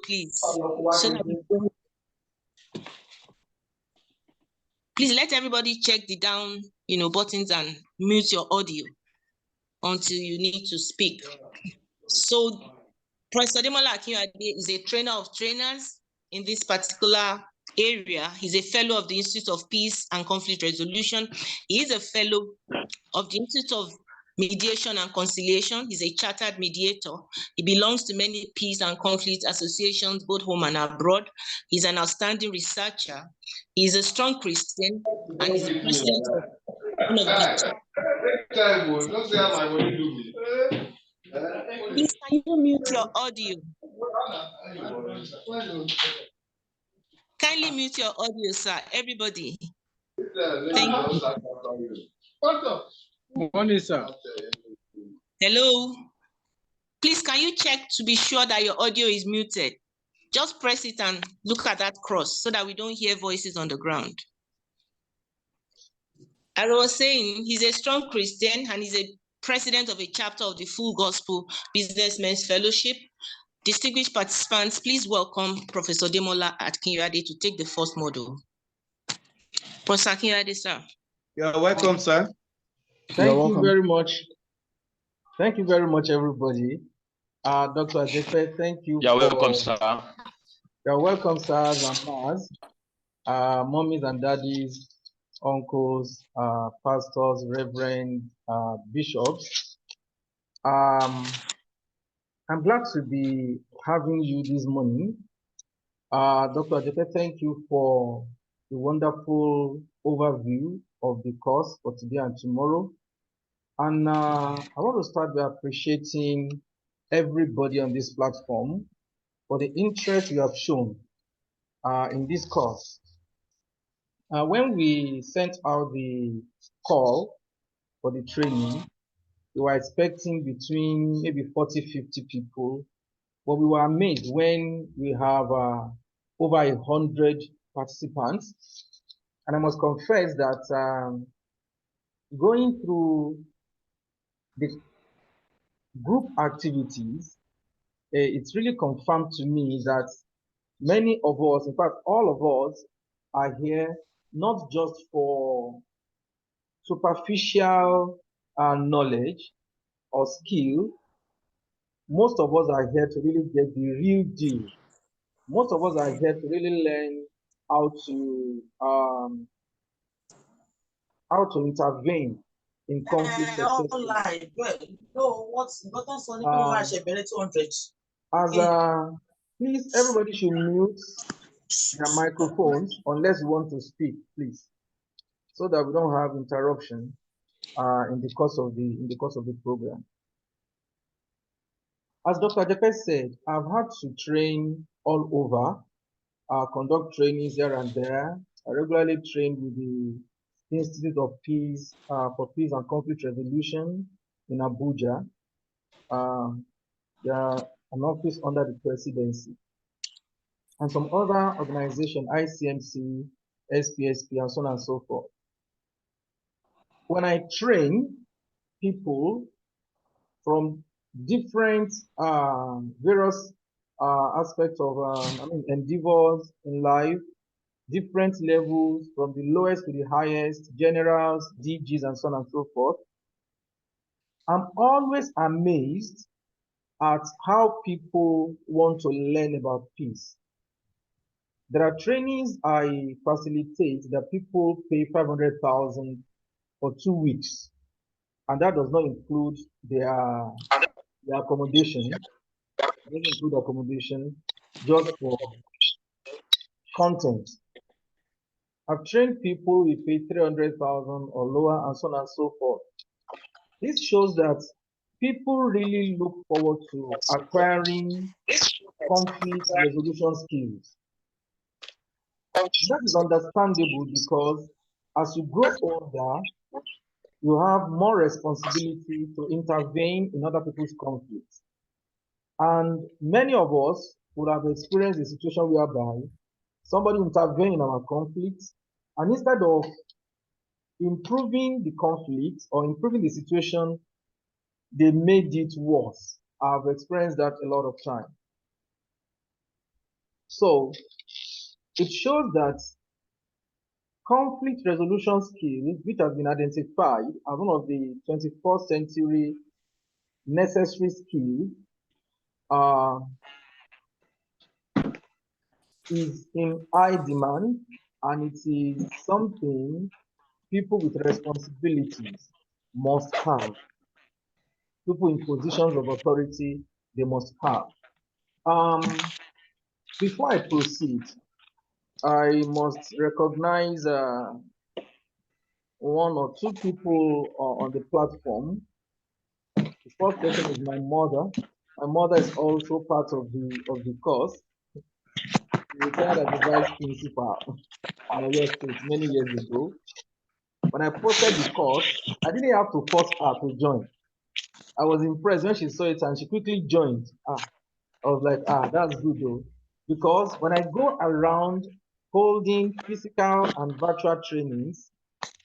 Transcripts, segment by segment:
please, so that we don't... Please let everybody check the down, buttons and mute your audio until you need to speak. So Professor Demola Akinwade is a trainer of trainers in this particular area. He's a fellow of the Institute of Peace and Conflict Resolution. He is a fellow of the Institute of Mediation and Conciliation. He's a chartered mediator. He belongs to many peace and conflict associations, both home and abroad. He's an outstanding researcher. He's a strong Christian, and he's the president of one of the... Please, can you mute your audio? Kindly mute your audio, sir. Everybody. Thank you. Morning, sir. Hello. Please, can you check to be sure that your audio is muted? Just press it and look at that cross so that we don't hear voices on the ground. As I was saying, he's a strong Christian and he's a president of a chapter of the Full Gospel Businessmen's Fellowship. Distinguished participants, please welcome Professor Demola Akinwade to take the first module. Professor Akinwade, sir. You're welcome, sir. Thank you very much. Thank you very much, everybody. Dr. Adefe, thank you. You're welcome, sir. You're welcome, sirs and mars, mommies and daddies, uncles, pastors, reverends, bishops. I'm glad to be having you this morning. Dr. Adefe, thank you for the wonderful overview of the course for today and tomorrow. And I want to start by appreciating everybody on this platform for the interest you have shown in this course. When we sent out the call for the training, we were expecting between maybe 40, 50 people, but we were amazed when we have over 100 participants. And I must confess that going through the group activities, it's really confirmed to me that many of us, in fact, all of us are here not just for superficial knowledge or skill. Most of us are here to really get the real deal. Most of us are here to really learn how to intervene in conflict. Please, everybody should mute their microphones unless you want to speak, please, so that we don't have interruption in the course of the program. As Dr. Adefe said, I've had to train all over, conduct trainings here and there. I regularly train with the Institute of Peace for Peace and Conflict Resolution in Abuja. They are an office under the presidency. And some other organizations, ICMC, SPSP, and so on and so forth. When I train people from different various aspects of endeavors in life, different levels from the lowest to the highest, generals, DGs, and so on and so forth, I'm always amazed at how people want to learn about peace. There are trainings I facilitate that people pay 500,000 for 2 weeks, and that does not include their accommodation. It doesn't include accommodation, just for content. I've trained people who pay 300,000 or lower, and so on and so forth. This shows that people really look forward to acquiring conflict resolution skills. That is understandable because as you grow older, you have more responsibility to intervene in other people's conflicts. And many of us would have experienced a situation whereby somebody intervened in our conflicts, and instead of improving the conflict or improving the situation, they made it worse. I've experienced that a lot of time. So it shows that conflict resolution skills, which has been identified as one of the 21st century necessary skills, is in high demand, and it is something people with responsibilities must have. People in positions of authority, they must have. Before I proceed, I must recognize one or two people on the platform. The first person is my mother. My mother is also part of the course. She retired as a vice principal in Oyo State many years ago. When I posted the course, I didn't have to force her to join. I was impressed when she saw it and she quickly joined. I was like, that's good though. Because when I go around holding physical and virtual trainings,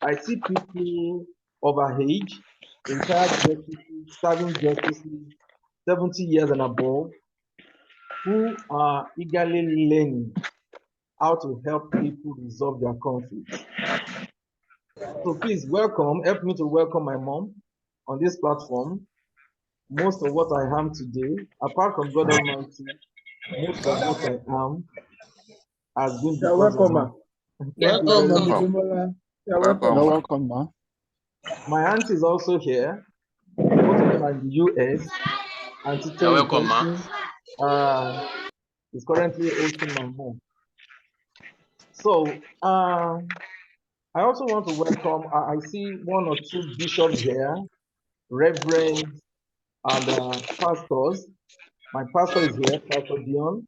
I see people of our age, retired justices, serving justices, 70 years and above, who are eagerly learning how to help people resolve their conflicts. So please welcome, help me to welcome my mom on this platform. Most of what I am today, apart from God Almighty, most of what I am has been You're because of welcome, her. ma. Thank you very Welcome, much. Mama. You're Welcome. welcome. You're welcome, ma. My auntie is also here. Both of them are in the US. Auntie You're Terry welcome, ma. is currently hosting my home. So I also want to welcome, I see one or two bishops here, reverends and pastors. My pastor is here, Pastor Dion.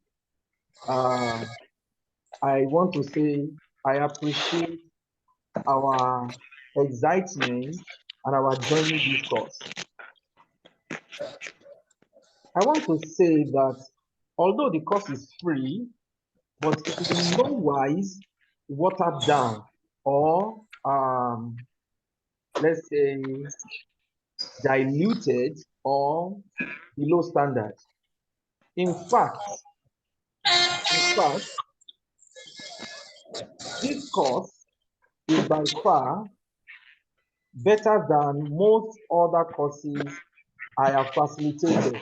I want to say I appreciate our excitement and our joining this course. I want to say that although the course is free, but it is in no wise watered down or let's say diluted or below standard. In fact, this course is by far better than most other courses I have facilitated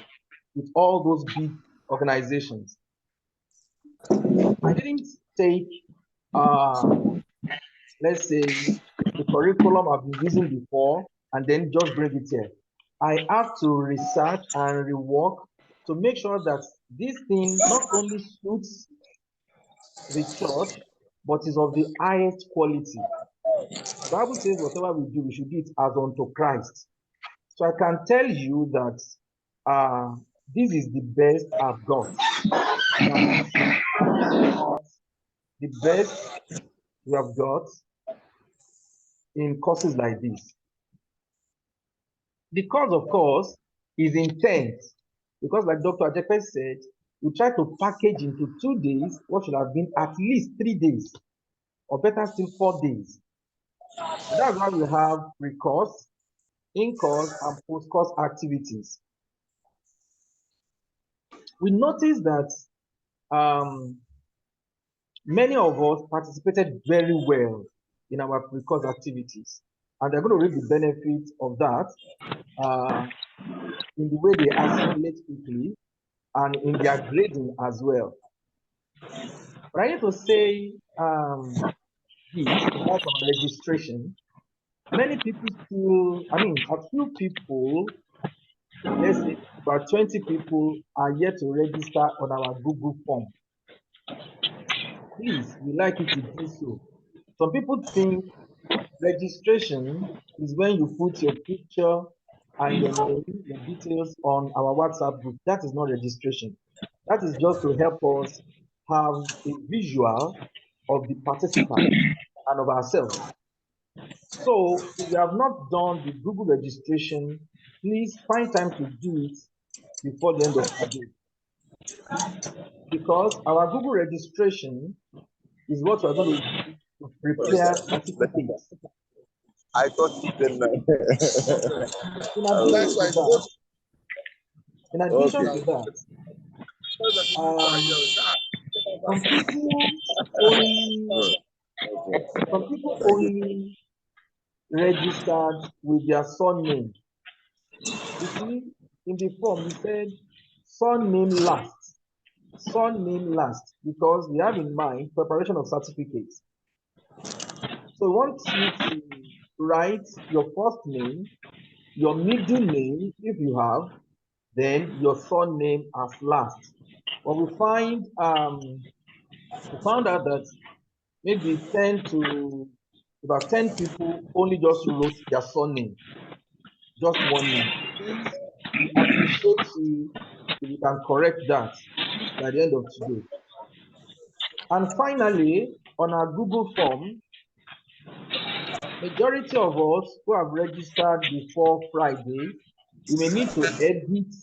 with all those big organizations. I didn't take, let's say, the curriculum I've been using before and then just bring it here. I have to research and rework to make sure that this thing not only suits the church, but is of the highest quality. The Bible says whatever we do, we should do it as unto Christ. So I can tell you that this is the best I've got. The best we have got in courses like this. The course, of course, is intense because, like Dr. Ajepe said, we try to package into 2 days what should have been at least 3 days, or better still 4 days. So that's why we have pre-course, in-course, and post-course activities. We noticed that many of us participated very well in our pre-course activities, and they're going to reap the benefits of that in the way they assimilate quickly and in their grading as well. But I need to say this about our registration. Many people still, a few people, let's say about 20 people are yet to register on our Google form. Please, we like you to do so. Some people think registration is when you put your picture and your name, your details on our WhatsApp group. That is not registration. That is just to help us have a visual of the participant and of ourselves. So if you have not done the Google registration, please find time to do it before the end of today. Because our Google registration is what we're going to use to prepare certificates. I thought you didn't know. In addition to that, some people only registered with their surname. You see, in the form, he said surname last. Surname last, because we have in mind preparation of certificates. So we want you to write your first name, your middle name, if you have, then your surname as last. But we found out that maybe 10 to about 10 people only just wrote their surname, just one name. Please, we appreciate you if you can correct that by the end of today. And finally, on our Google form, majority of us who have registered before Friday, we may need to edit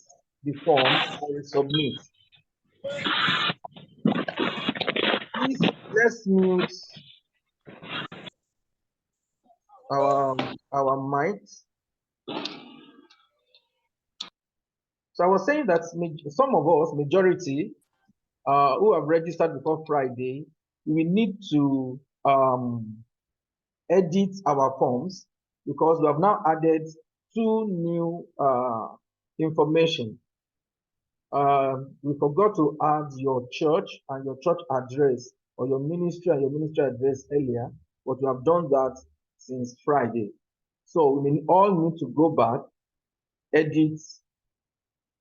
the form and submit. Please, let's mute our mics. So I was saying that some of us, majority, who have registered before Friday, we need to edit our forms because we have now added 2 new information. We forgot to add your church and your church address, or your ministry and your ministry address earlier, but we have done that since Friday. So we all need to go back, edit.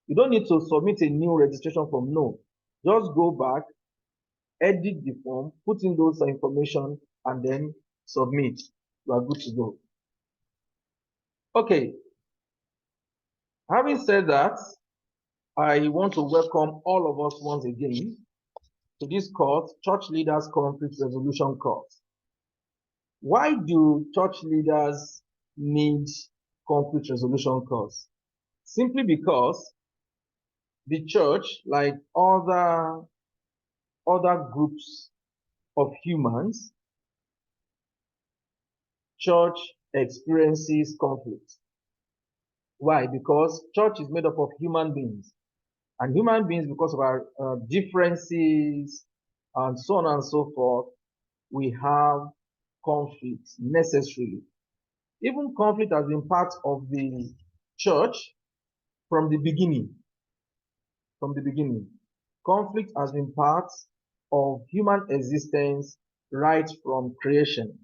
You don't need to submit a new registration form, no. Just go back, edit the form, put in those information, and then submit. You are good to go. Okay. Having said that, I want to welcome all of us once again to this course, Church Leaders Conflict Resolution course. Why do church leaders need conflict resolution course? Simply because the church, like other groups of humans, church experiences conflict. Why? Because church is made up of human beings. And human beings, because of our differences and so on and so forth, we have conflict necessarily. Even conflict has been part of the church from the beginning. From the beginning. Conflict has been part of human existence right from creation.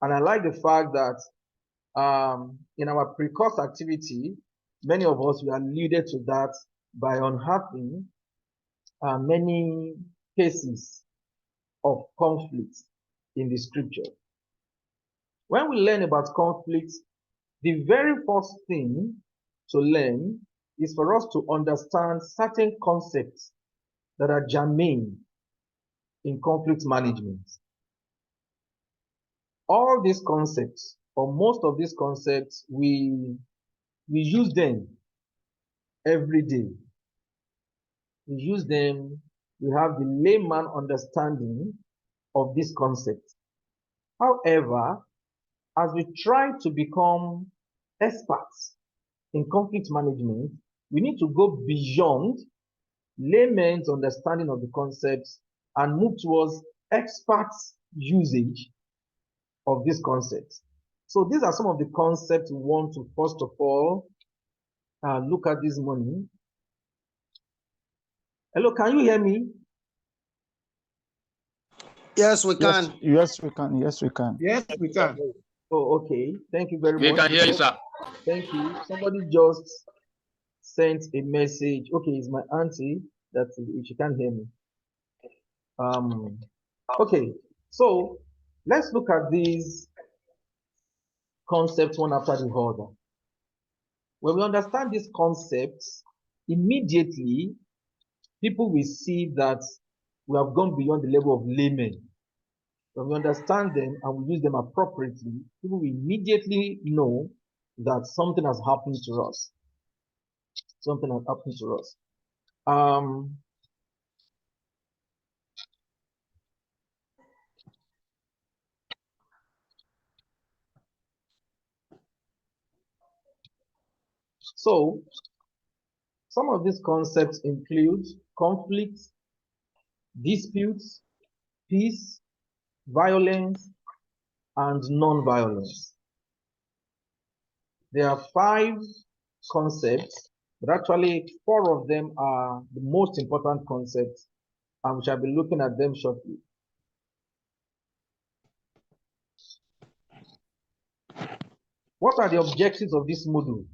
And I like the fact that in our pre-course activity, many of us were alluded to that by unearthing many cases of conflict in the scripture. When we learn about conflict, the very first thing to learn is for us to understand certain concepts that are germane in conflict management. All these concepts, or most of these concepts, we use them every day. We use them, we have the layman understanding of this concept. However, as we try to become experts in conflict management, we need to go beyond layman's understanding of the concepts and move towards experts' usage of these concepts. So these are some of the concepts we want to, first of all, look at this morning. Hello, can you hear me? Yes, we can. Yes, we can. Yes, we can. Yes, we can. Oh, okay. Thank you very much. We can hear you, sir. Thank you. Somebody just sent a message. Okay, it's my auntie that she can't hear me. Okay, so let's look at these concepts one after the other. When we understand these concepts, immediately people will see that we have gone beyond the level of laymen. When we understand them and we use them appropriately, people will immediately know that something has happened to us. Something has happened to us. So, some of these concepts include conflict, disputes, peace, violence, and non-violence. There are 5 concepts, but actually 4 of them are the most important concepts, and we shall be looking at them shortly. What are the objectives of this module?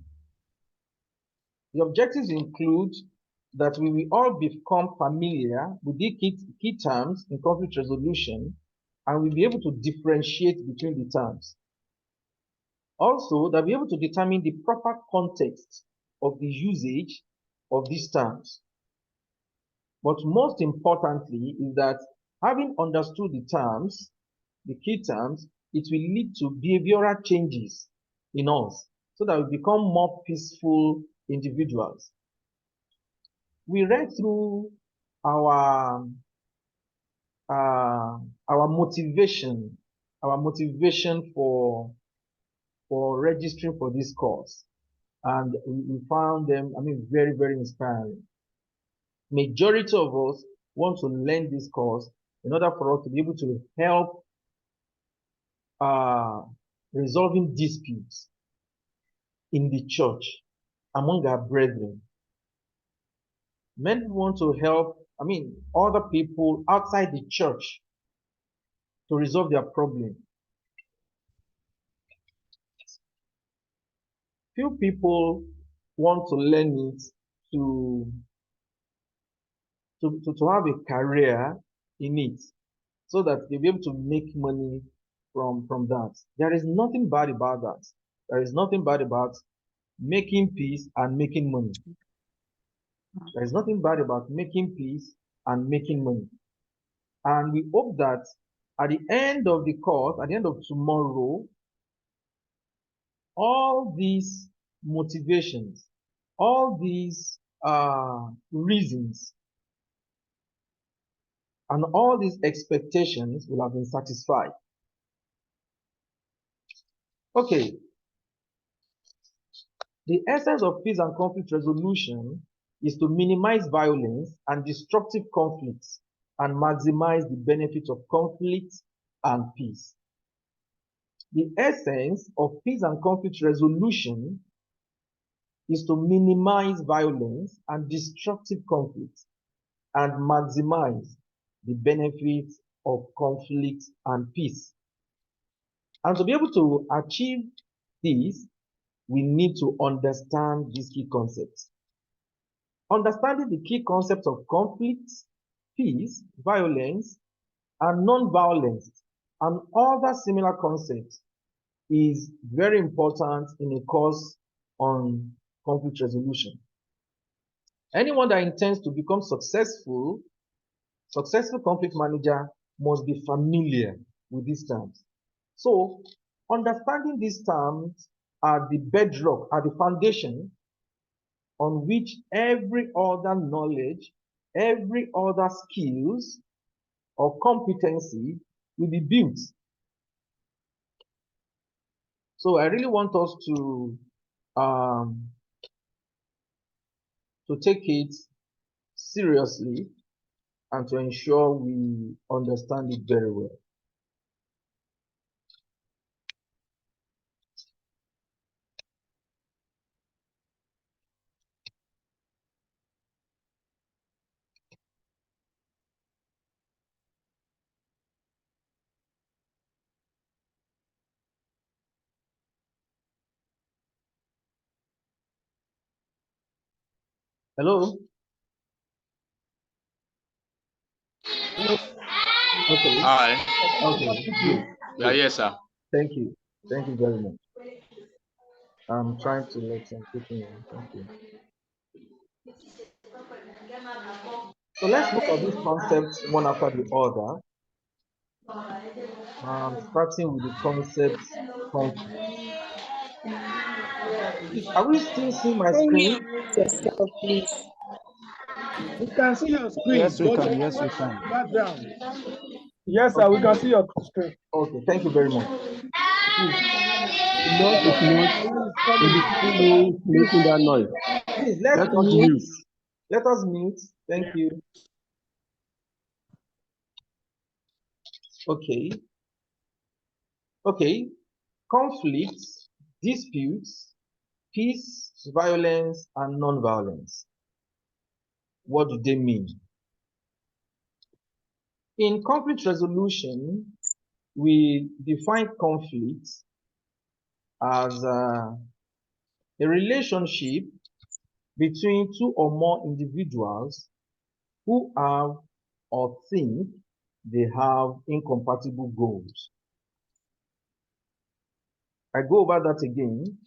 The objectives include that we will all become familiar with the key terms in conflict resolution, and we'll be able to differentiate between the terms. Also, that we'll be able to determine the proper context of the usage of these terms. But most importantly is that having understood the terms, the key terms, it will lead to behavioral changes in us so that we become more peaceful individuals. We read through our motivation for registering for this course, and we found them, very, very inspiring. Majority of us want to learn this course in order for us to be able to help resolving disputes in the church among our brethren. Many want to help, other people outside the church to resolve their problem. Few people want to learn it to have a career in it so that they'll be able to make money from that. There is nothing bad about that. There is nothing bad about making peace and making money. There is nothing bad about making peace and making money. And we hope that at the end of the course, at the end of tomorrow, all these motivations, all these reasons, and all these expectations will have been satisfied. Okay. The essence of peace and conflict resolution is to minimize violence and destructive conflicts and maximize the benefits of conflict and peace. The essence of peace and conflict resolution is to minimize violence and destructive conflicts and maximize the benefits of conflict and peace. And to be able to achieve this, we need to understand these key concepts. Understanding the key concepts of conflict, peace, violence, and non-violence, and other similar concepts is very important in a course on conflict resolution. Anyone that intends to become successful conflict manager must be familiar with these terms. So, understanding these terms are the bedrock, are the foundation on which every other knowledge, every other skills or competency will be built. So I really want us to take it seriously and to ensure we understand it very well. Hello? Hello? Okay. Hi. Okay. Good. Yeah, yes, sir. Thank you. Thank you very much. I'm trying to let some people in. Thank you. So let's look at these concepts one after the other. Starting with the concept conflict. Are we still seeing my Only screen? unmute yourself, please. We can see your screen. Yes, we but can. Yes, we can. Background. Yes, sir. We can see your screen. Okay, thank you very much. Please, Not to promote in the screen making that noise. please let's Let us mute. mute. Let us mute. Thank you. Okay. Conflicts, disputes, peace, violence, and non-violence. What do they mean? In conflict resolution, we define conflict as a relationship between two or more individuals who have or think they have incompatible goals. I go over that again.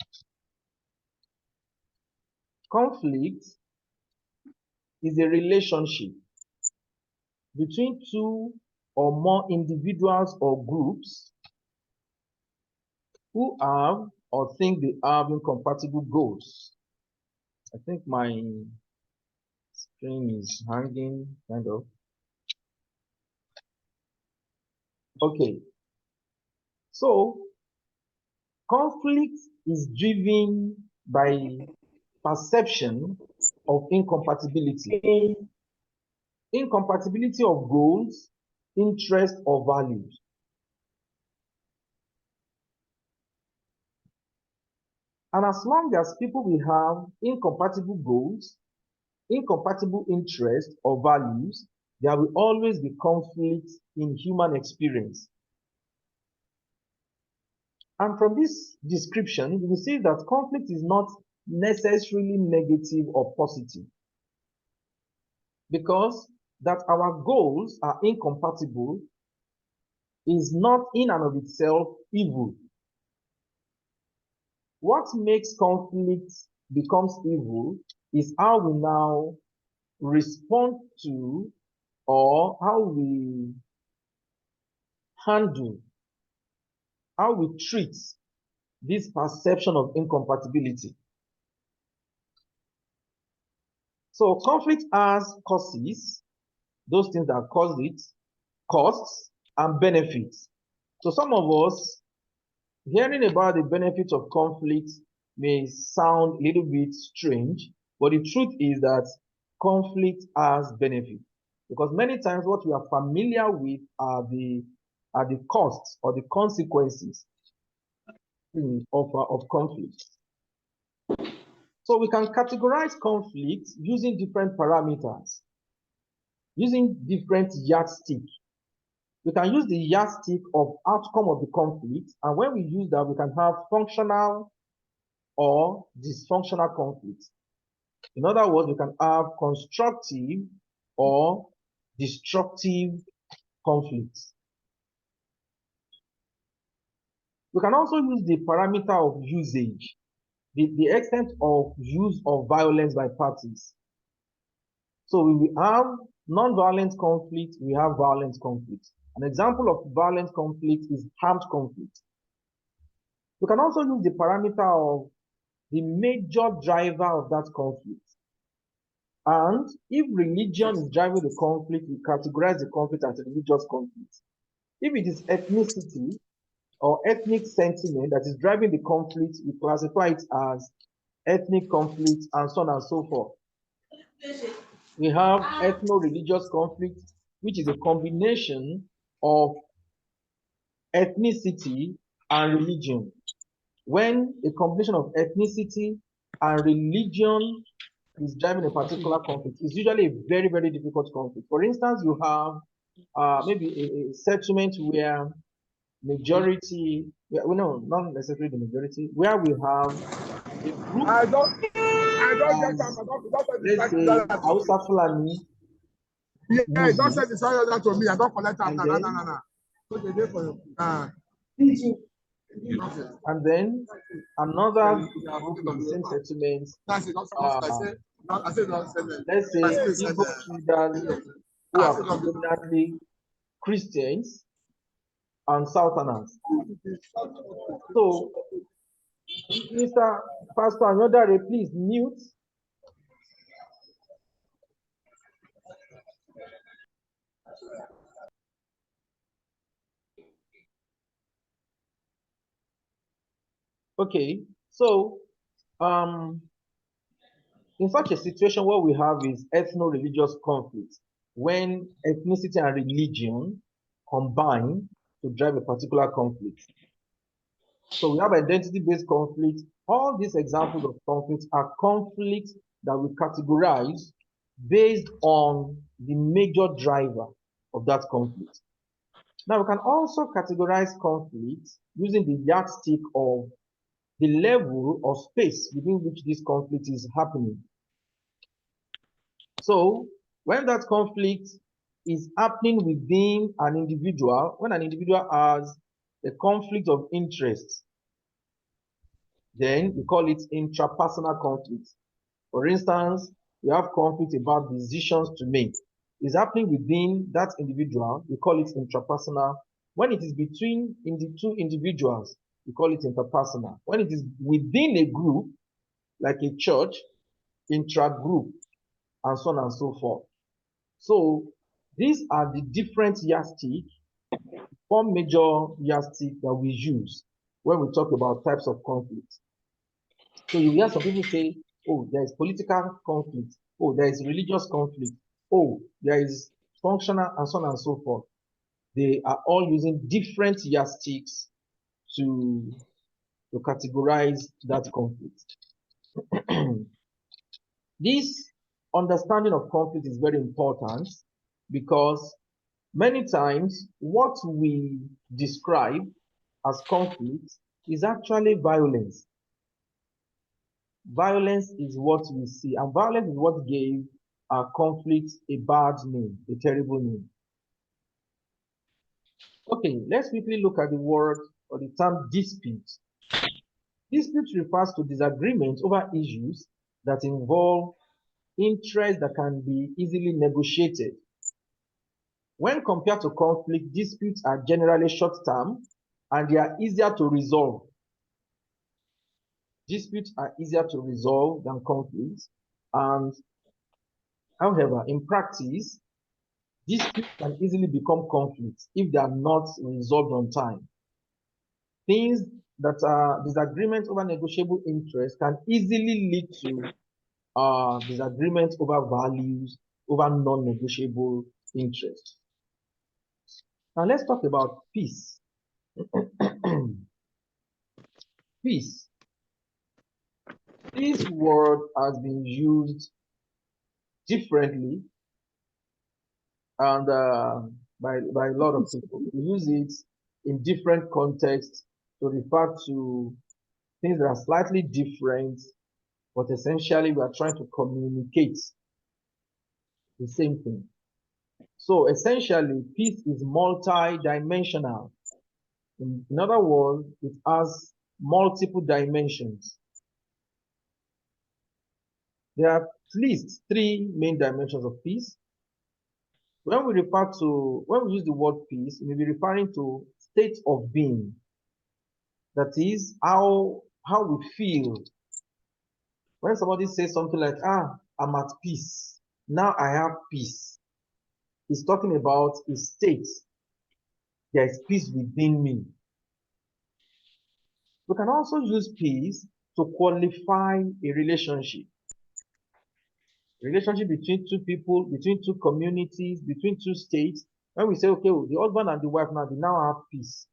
Conflict is a relationship between two or more individuals or groups who have or think they have incompatible goals. I think my screen is hanging kind of. Okay. So conflict is driven by perception of incompatibility. Incompatibility of goals, interests, or values. And as long as people will have incompatible goals, incompatible interests, or values, there will always be conflict in human experience. And from this description, you will see that conflict is not necessarily negative or positive, because that our goals are incompatible is not in and of itself evil. What makes conflict becomes evil is how we now respond to or how we handle, how we treat this perception of incompatibility. So conflict has causes, those things that cause it, costs, and benefits. So some of us, hearing about the benefits of conflict may sound a little bit strange, but the truth is that conflict has benefit. Because many times what we are familiar with are the costs or the consequences of conflict. So we can categorize conflict using different parameters, using different yardsticks. We can use the yardstick of outcome of the conflict, and when we use that, we can have functional or dysfunctional conflict. In other words, we can have constructive or destructive conflicts. We can also use the parameter of usage, the extent of use of violence by parties. So we have non-violent conflict, we have violent conflict. An example of violent conflict is armed conflict. We can also use the parameter of the major driver of that conflict. And if religion is driving the conflict, we categorize the conflict as a religious conflict. If it is ethnicity or ethnic sentiment that is driving the conflict, we classify it as ethnic conflict, and so on and so forth. We have ethno-religious conflict, which is a combination of ethnicity and religion. When a combination of ethnicity and religion is driving a particular conflict, it's usually a very, very difficult conflict. For instance, you have maybe a settlement where majority, well, no, not necessarily the majority, where we have a group, I don't get that. let's say, Hausa Fulani. Yeah, don't say the soil that to me. I don't collect that. And then another group in the same settlement, let's say Igbo traders who are predominantly Christians and Southerners. So, Mr. Pastor Anodare, please mute. Okay, so in such a situation, what we have is ethno-religious conflict, when ethnicity and religion combine to drive a particular conflict. So we have identity-based conflict. All these examples of conflicts are conflicts that we categorize based on the major driver of that conflict. Now, we can also categorize conflicts using the yardstick of the level of space within which this conflict is happening. So, when that conflict is happening within an individual, when an individual has a conflict of interest, then we call it intrapersonal conflict. For instance, we have conflict about decisions to make. It's happening within that individual, we call it intrapersonal. When it is between the two individuals, we call it interpersonal. When it is within a group, like a church, intra-group, and so on and so forth. So these are the different yardsticks, 4 major yardsticks that we use when we talk about types of conflict. So you hear some people say, oh, there is political conflict. Oh, there is religious conflict. Oh, there is functional, and so on and so forth. They are all using different yardsticks to categorize that conflict. This understanding of conflict is very important because many times what we describe as conflict is actually violence. Violence is what we see, and violence is what gave our conflict a bad name, a terrible name. Okay, let's quickly look at the word or the term dispute. Dispute refers to disagreement over issues that involve interests that can be easily negotiated. When compared to conflict, disputes are generally short-term and they are easier to resolve. Disputes are easier to resolve than conflicts, and however, in practice, disputes can easily become conflicts if they are not resolved on time. Things that are disagreements over negotiable interests can easily lead to disagreements over values, over non-negotiable interests. Now let's talk about peace. Peace. This word has been used differently and by a lot of people. We use it in different contexts to refer to things that are slightly different, but essentially we are trying to communicate the same thing. So essentially, peace is multi-dimensional. In other words, it has multiple dimensions. There are at least 3 main dimensions of peace. When we use the word peace, we may be referring to state of being. That is how we feel. When somebody says something like, I'm at peace. Now I have peace. He's talking about a state. There is peace within me. We can also use peace to qualify a relationship. Relationship between 2 people, between 2 communities, between 2 states. When we say, okay, the husband and the wife now, they now have peace.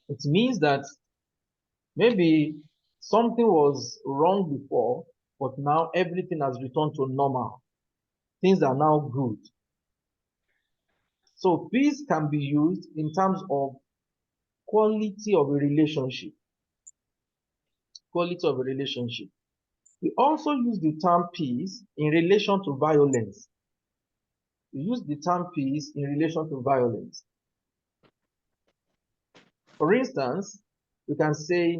It means that maybe something was wrong before, but now everything has returned to normal. Things are now good. So peace can be used in terms of quality of a relationship. Quality of a relationship. We also use the term peace in relation to violence. We use the term peace in relation to violence. For instance, we can say,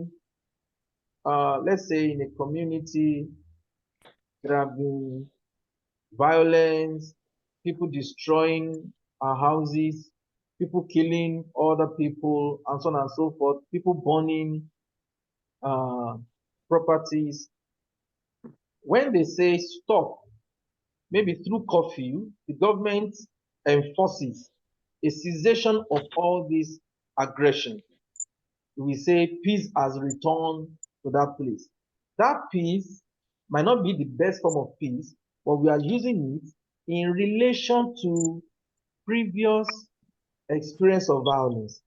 let's say in a community, there have been violence, people destroying our houses, people killing other people, and so on and so forth, people burning properties. When they say stop, maybe through curfew, the government enforces a cessation of all this aggression. We say peace has returned to that place. That peace might not be the best form of peace, but we are using it in relation to previous experience of violence,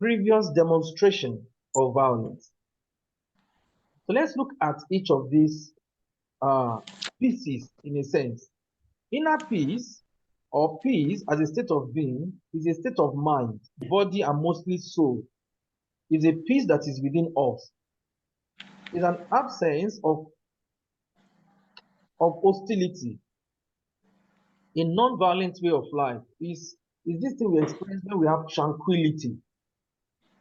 previous demonstration of violence. So let's look at each of these pieces in a sense. Inner peace or peace as a state of being is a state of mind, body, and mostly soul. It's a peace that is within us. It's an absence of hostility. A non-violent way of life is this thing we experience when we have tranquility.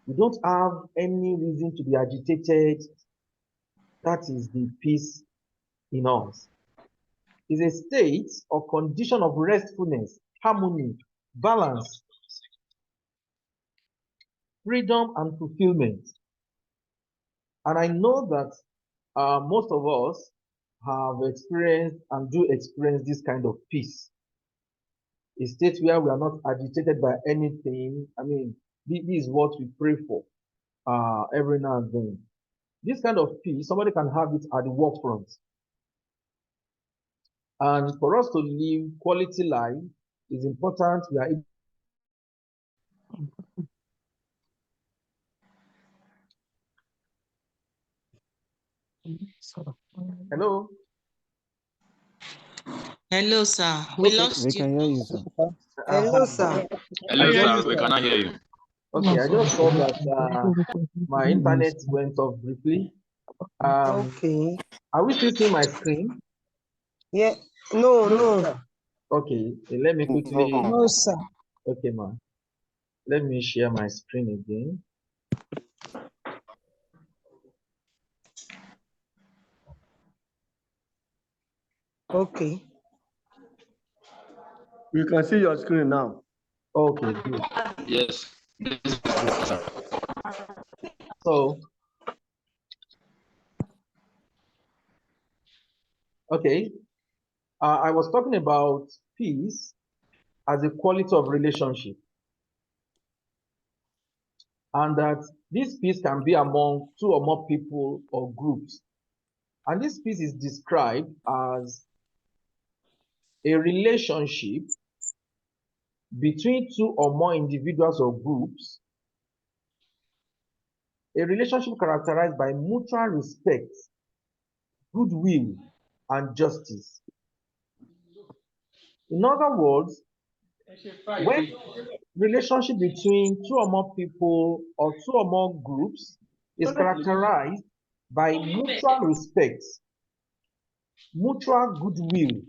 We don't have any reason to be agitated. That is the peace in us. It's a state or condition of restfulness, harmony, balance, freedom, and fulfillment. And I know that most of us have experienced and do experience this kind of peace. A state where we are not agitated by anything. I mean, this is what we pray for every now and then. This kind of peace, somebody can have it at the work front. And for us to live quality life, is important. We are hello. Hello, sir. We lost We you. can hear you, sir. Hello, sir. Hello, hear you, sir. We sir. cannot hear you. Okay, I just saw that my internet went off briefly. Okay. Are we still seeing my screen? Yeah. No. Okay, let me quickly. No, sir. Okay, ma. Let me share my screen again. Okay. We can see your screen now. Okay, good. Yes. So, okay, I was talking about peace as a quality of relationship, and that this peace can be among two or more people or groups. And this peace is described as a relationship between two or more individuals or groups, a relationship characterized by mutual respect, goodwill, and justice. In other words, when relationship between two or more people or two or more groups is characterized by mutual respect, mutual goodwill,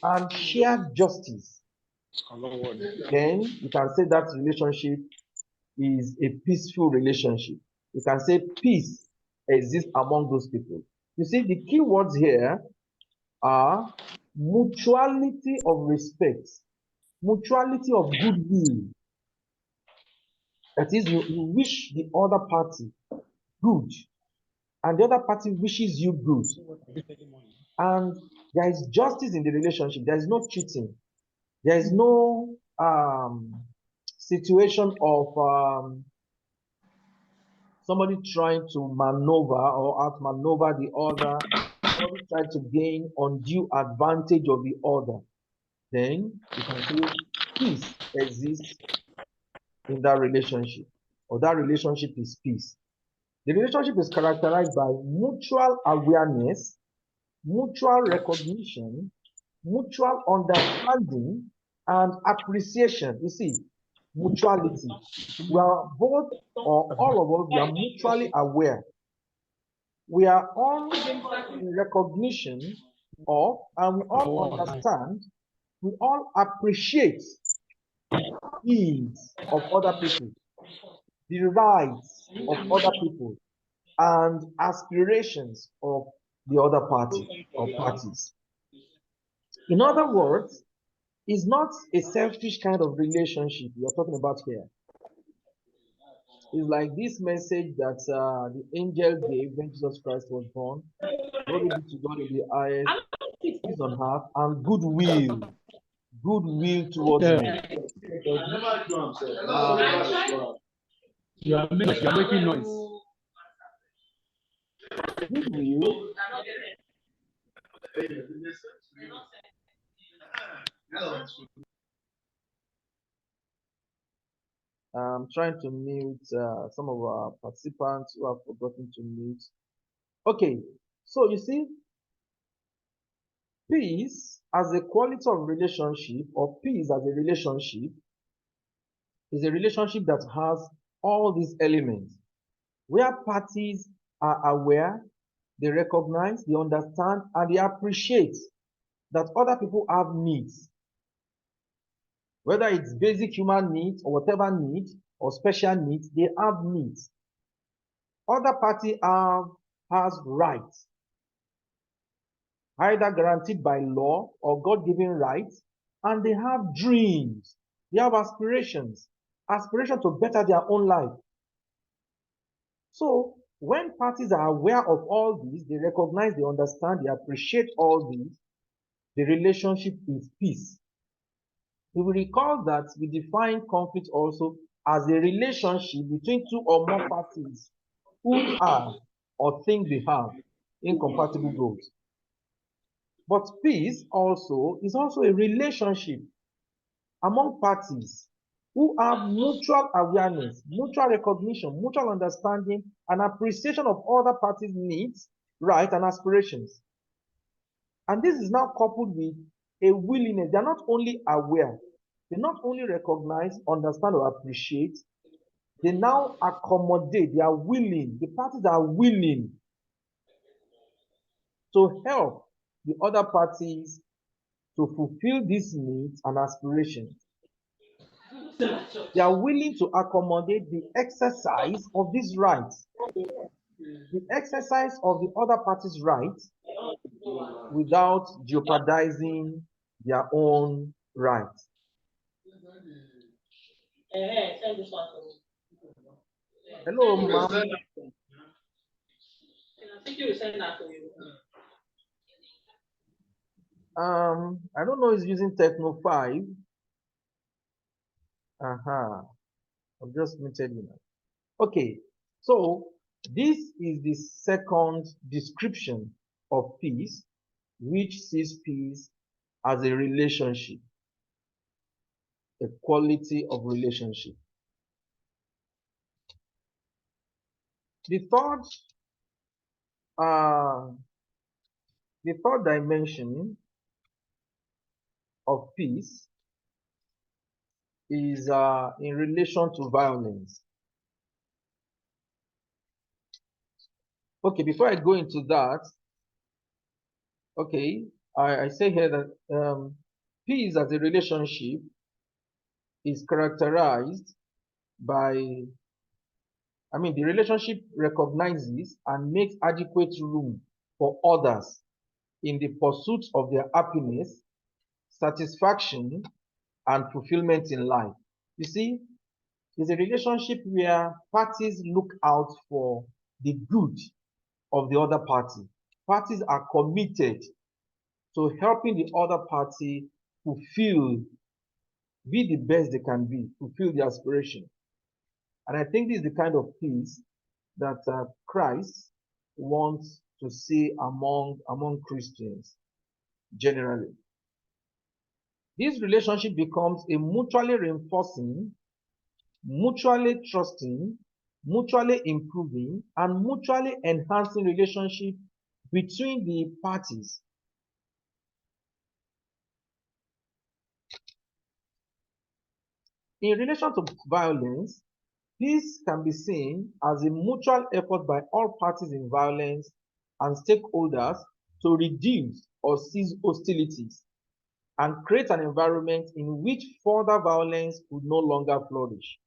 and shared justice, then you can say that relationship is a peaceful relationship. You can say peace exists among those people. You see, the key words here are mutuality of respect, mutuality of goodwill. That is, you wish the other party good, and the other party wishes you good. And there is justice in the relationship. There is no cheating. There is no situation of somebody trying to maneuver or outmaneuver the other, somebody trying to gain undue advantage of the other. Then you can say peace exists in that relationship, or that relationship is peace. The relationship is characterized by mutual awareness, mutual recognition, mutual understanding, and appreciation. You see, mutuality. We are both, or all of us, we are mutually aware. We are all in recognition of, and we all understand, we all appreciate needs of other people, the rights of other people, and aspirations of the other party or parties. In other words, it's not a selfish kind of relationship we are talking about here. It's like this message that the angel gave when Jesus Christ was born. Glory be to God in the highest, peace on earth, and goodwill towards men. You are making noise. Goodwill I'm trying to mute some of our participants who have forgotten to mute. Okay, so you see, peace as a quality of relationship, or peace as a relationship, is a relationship that has all these elements, where parties are aware, they recognize, they understand, and they appreciate that other people have needs, whether it's basic human needs or whatever need or special needs, they have needs. Other party has rights, either guaranteed by law or God-given rights, and they have dreams, they have aspirations to better their own life. So when parties are aware of all these, they recognize, they understand, they appreciate all these, the relationship is peace. We will recall that we define conflict also as a relationship between two or more parties who are or think they have incompatible goals. But peace also is also a relationship among parties who have mutual awareness, mutual recognition, mutual understanding, and appreciation of other parties' needs, rights, and aspirations. And this is now coupled with a willingness. They are not only aware, they not only recognize, understand, or appreciate, they now accommodate, they are willing, the parties are willing to help the other parties to fulfill these needs and aspirations. They are willing to accommodate the exercise of these rights, the exercise of the other party's rights without jeopardizing their own rights. Hello, ma'am. I don't know, it's using Techno 5. I've just muted you now. Okay, so this is the second description of peace, which sees peace as a relationship, a quality of relationship. The third dimension of peace is in relation to violence. Okay, before I go into that, okay, I say here that peace as a relationship is characterized by, the relationship recognizes and makes adequate room for others in the pursuit of their happiness, satisfaction, and fulfillment in life. You see, it's a relationship where parties look out for the good of the other party. Parties are committed to helping the other party fulfill, be the best they can be, fulfill their aspiration. And I think this is the kind of peace that Christ wants to see among Christians generally. This relationship becomes a mutually reinforcing, mutually trusting, mutually improving, and mutually enhancing relationship between the parties. In relation to violence, this can be seen as a mutual effort by all parties in violence and stakeholders to reduce or cease hostilities and create an environment in which further violence would no longer flourish.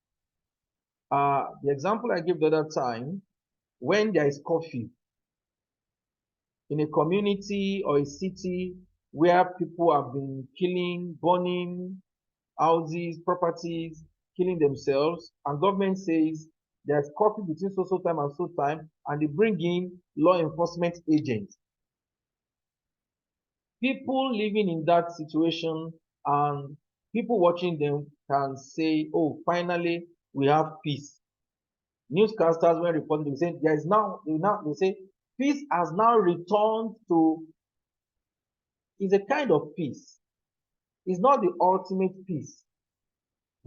The example I gave the other time, when there is curfew in a community or a city where people have been killing, burning houses, properties, killing themselves, and government says there's curfew between so time and so time, and they bring in law enforcement agents. People living in that situation and people watching them can say, oh, finally we have peace. Newscasters, when reporting, they say there is they say peace has now returned to, is a kind of peace. It's not the ultimate peace,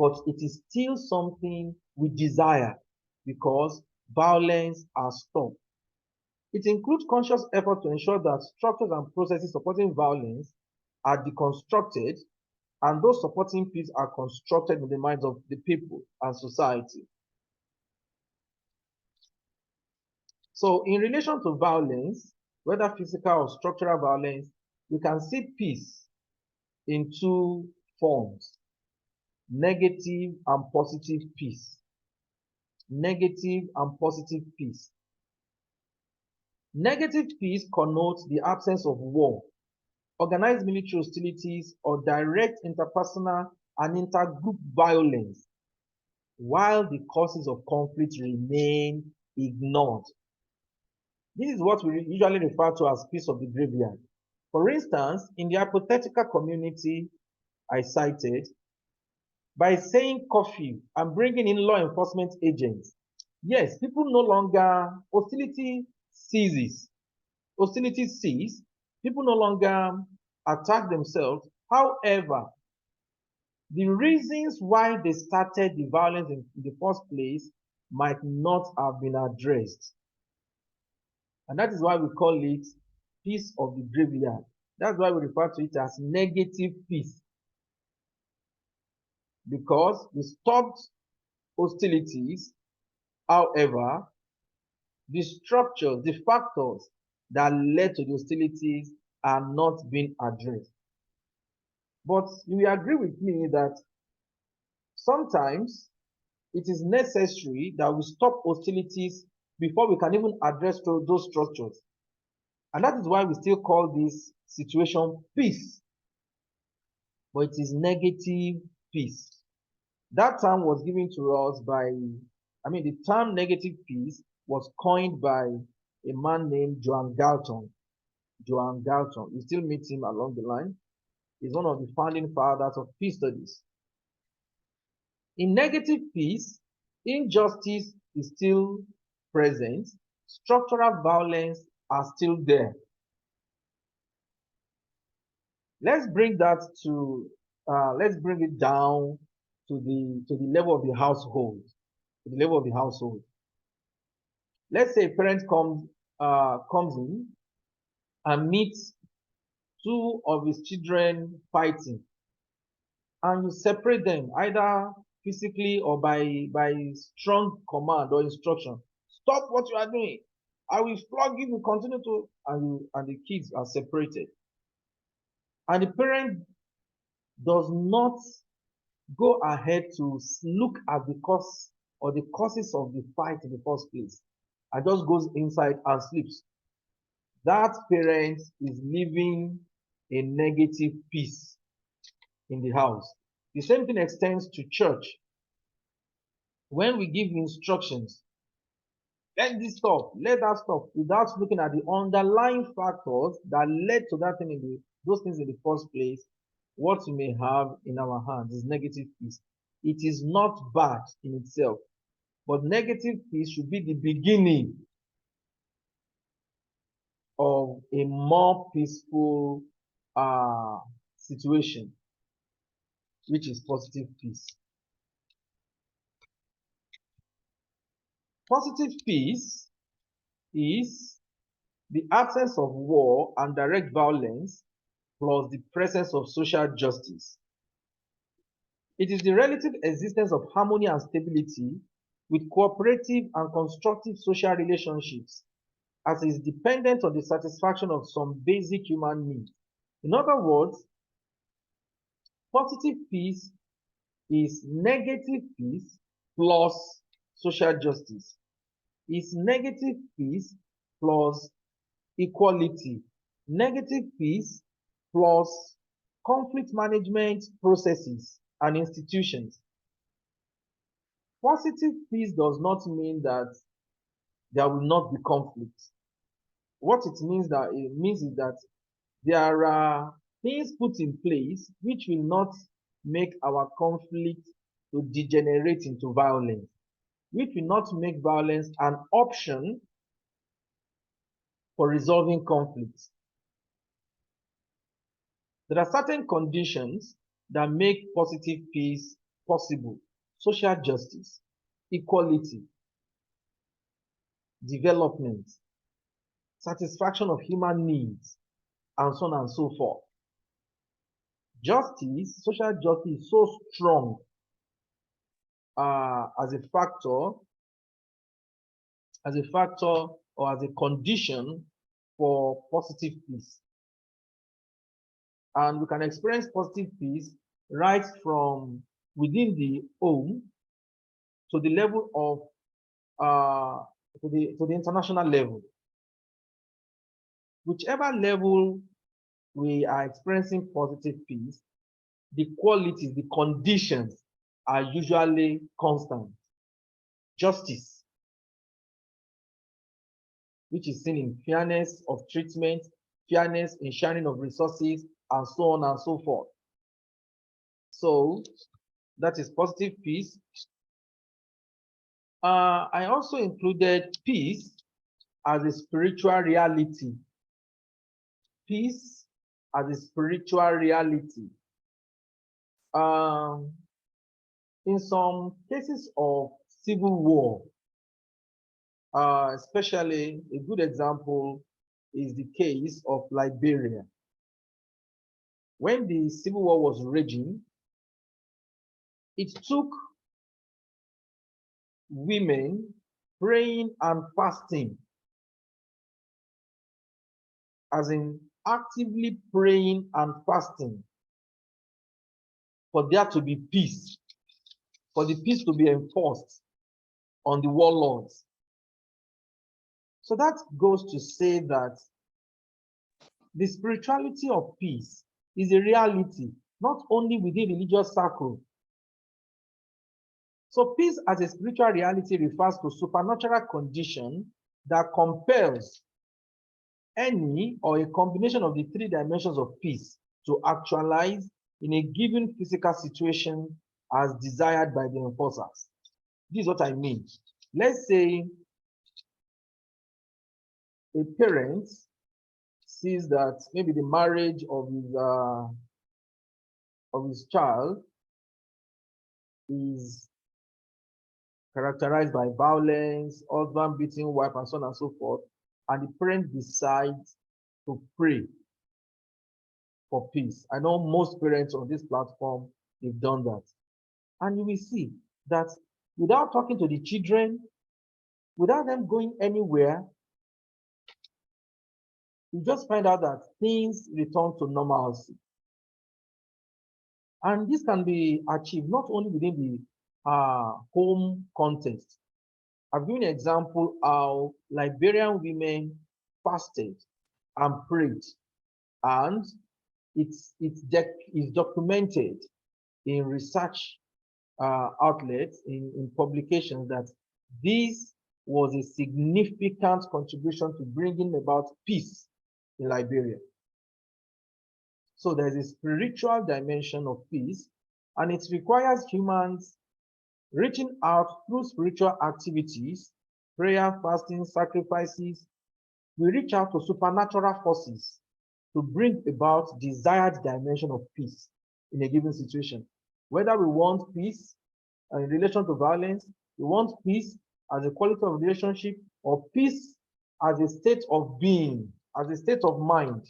but it is still something we desire because violence has stopped. It includes conscious effort to ensure that structures and processes supporting violence are deconstructed and those supporting peace are constructed in the minds of the people and society. So in relation to violence, whether physical or structural violence, we can see peace in two forms: negative and positive peace. Negative and positive peace. Negative peace connotes the absence of war, organized military hostilities, or direct interpersonal and intergroup violence, while the causes of conflict remain ignored. This is what we usually refer to as peace of the graveyard. For instance, in the hypothetical community I cited, by saying curfew and bringing in law enforcement agents, yes, people no longer, hostility ceases. Hostility cease, people no longer attack themselves. However, the reasons why they started the violence in the first place might not have been addressed. And that is why we call it peace of the graveyard. That's why we refer to it as negative peace. Because we stopped hostilities, however, the structures, the factors that led to the hostilities are not being addressed. But you will agree with me that sometimes it is necessary that we stop hostilities before we can even address those structures. And that is why we still call this situation peace, but it is negative peace. That term was given to us by, the term negative peace was coined by a man named Joan Galton. Joan Galton, you still meet him along the line. He's one of the founding fathers of peace studies. In negative peace, injustice is still present, structural violence are still there. Let's bring that to, let's bring it down to the level of the household. To the level of the household. Let's say a parent comes in and meets two of his children fighting, and you separate them either physically or by strong command or instruction. Stop what you are doing. I will flog you. You continue to, and the kids are separated. And the parent does not go ahead to look at the cause or the causes of the fight in the first place, and just goes inside and sleeps. That parent is living a negative peace in the house. The same thing extends to church. When we give instructions, let this stop, let that stop, without looking at the underlying factors that led to that thing those things in the first place, what we may have in our hands is negative peace. It is not bad in itself, but negative peace should be the beginning of a more peaceful situation, which is positive peace. Positive peace is the absence of war and direct violence plus the presence of social justice. It is the relative existence of harmony and stability with cooperative and constructive social relationships as is dependent on the satisfaction of some basic human needs. In other words, positive peace is negative peace plus social justice. It's negative peace plus equality. Negative peace plus conflict management processes and institutions. Positive peace does not mean that there will not be conflict. What it means is that there are things put in place which will not make our conflict to degenerate into violence, which will not make violence an option for resolving conflicts. There are certain conditions that make positive peace possible: social justice, equality, development, satisfaction of human needs, and so on and so forth. Justice, social justice is so strong as a factor or as a condition for positive peace. And we can experience positive peace right from within the home to the level of to the international level. Whichever level we are experiencing positive peace, the qualities, the conditions are usually constant. Justice, which is seen in fairness of treatment, fairness in sharing of resources, and so on and so forth. So that is positive peace. I also included peace as a spiritual reality. Peace as a spiritual reality. In some cases of civil war, especially a good example is the case of Liberia. When the civil war was raging, it took women praying and fasting, as in actively praying and fasting, for there to be peace, for the peace to be enforced on the warlords. So that goes to say that the spirituality of peace is a reality, not only within religious circles. So peace as a spiritual reality refers to supernatural condition that compels any or a combination of the three dimensions of peace to actualize in a given physical situation as desired by the enforcers. This is what I mean. Let's say a parent sees that maybe the marriage of his child is characterized by violence, husband beating wife, and so on and so forth, and the parent decides to pray for peace. I know most parents on this platform, they've done that. And you will see that without talking to the children, without them going anywhere, you just find out that things return to normalcy. And this can be achieved not only within the home context. I've given an example how Liberian women fasted and prayed, and it's documented in research outlets, in publications, that this was a significant contribution to bringing about peace in Liberia. So there's a spiritual dimension of peace, and it requires humans reaching out through spiritual activities, prayer, fasting, sacrifices. We reach out to supernatural forces to bring about desired dimension of peace in a given situation. Whether we want peace in relation to violence, we want peace as a quality of relationship, or peace as a state of being, as a state of mind.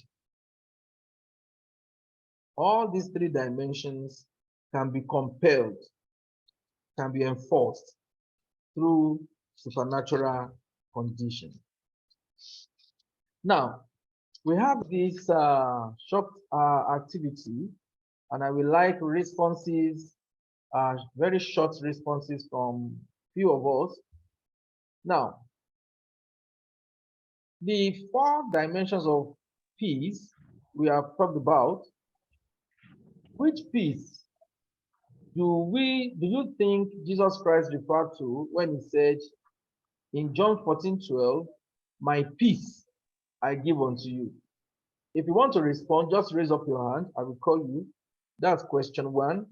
All these three dimensions can be compelled, can be enforced through supernatural conditions. Now, we have this short activity, and I will like responses, very short responses from few of us. Now, the 4 dimensions of peace we have talked about. Which peace do you think Jesus Christ referred to when he said in John 14:12, "My peace I give unto you"? If you want to respond, just raise up your hand. I will call you. That's question 1.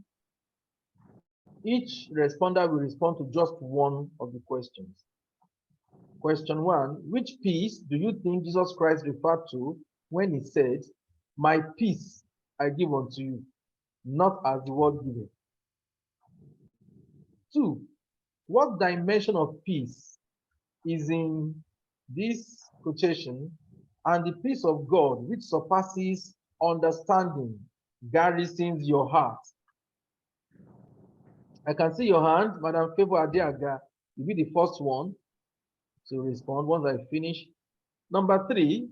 Each responder will respond to just one of the questions. Question 1, which peace do you think Jesus Christ referred to when he said, "My peace I give unto you"? Not as the world giveth. 2, what dimension of peace is in this quotation? And the peace of God, which surpasses understanding, garrisons your heart. I can see your hand, Madam Favor Adiaga. You'll be the first one to respond once I finish. Number 3,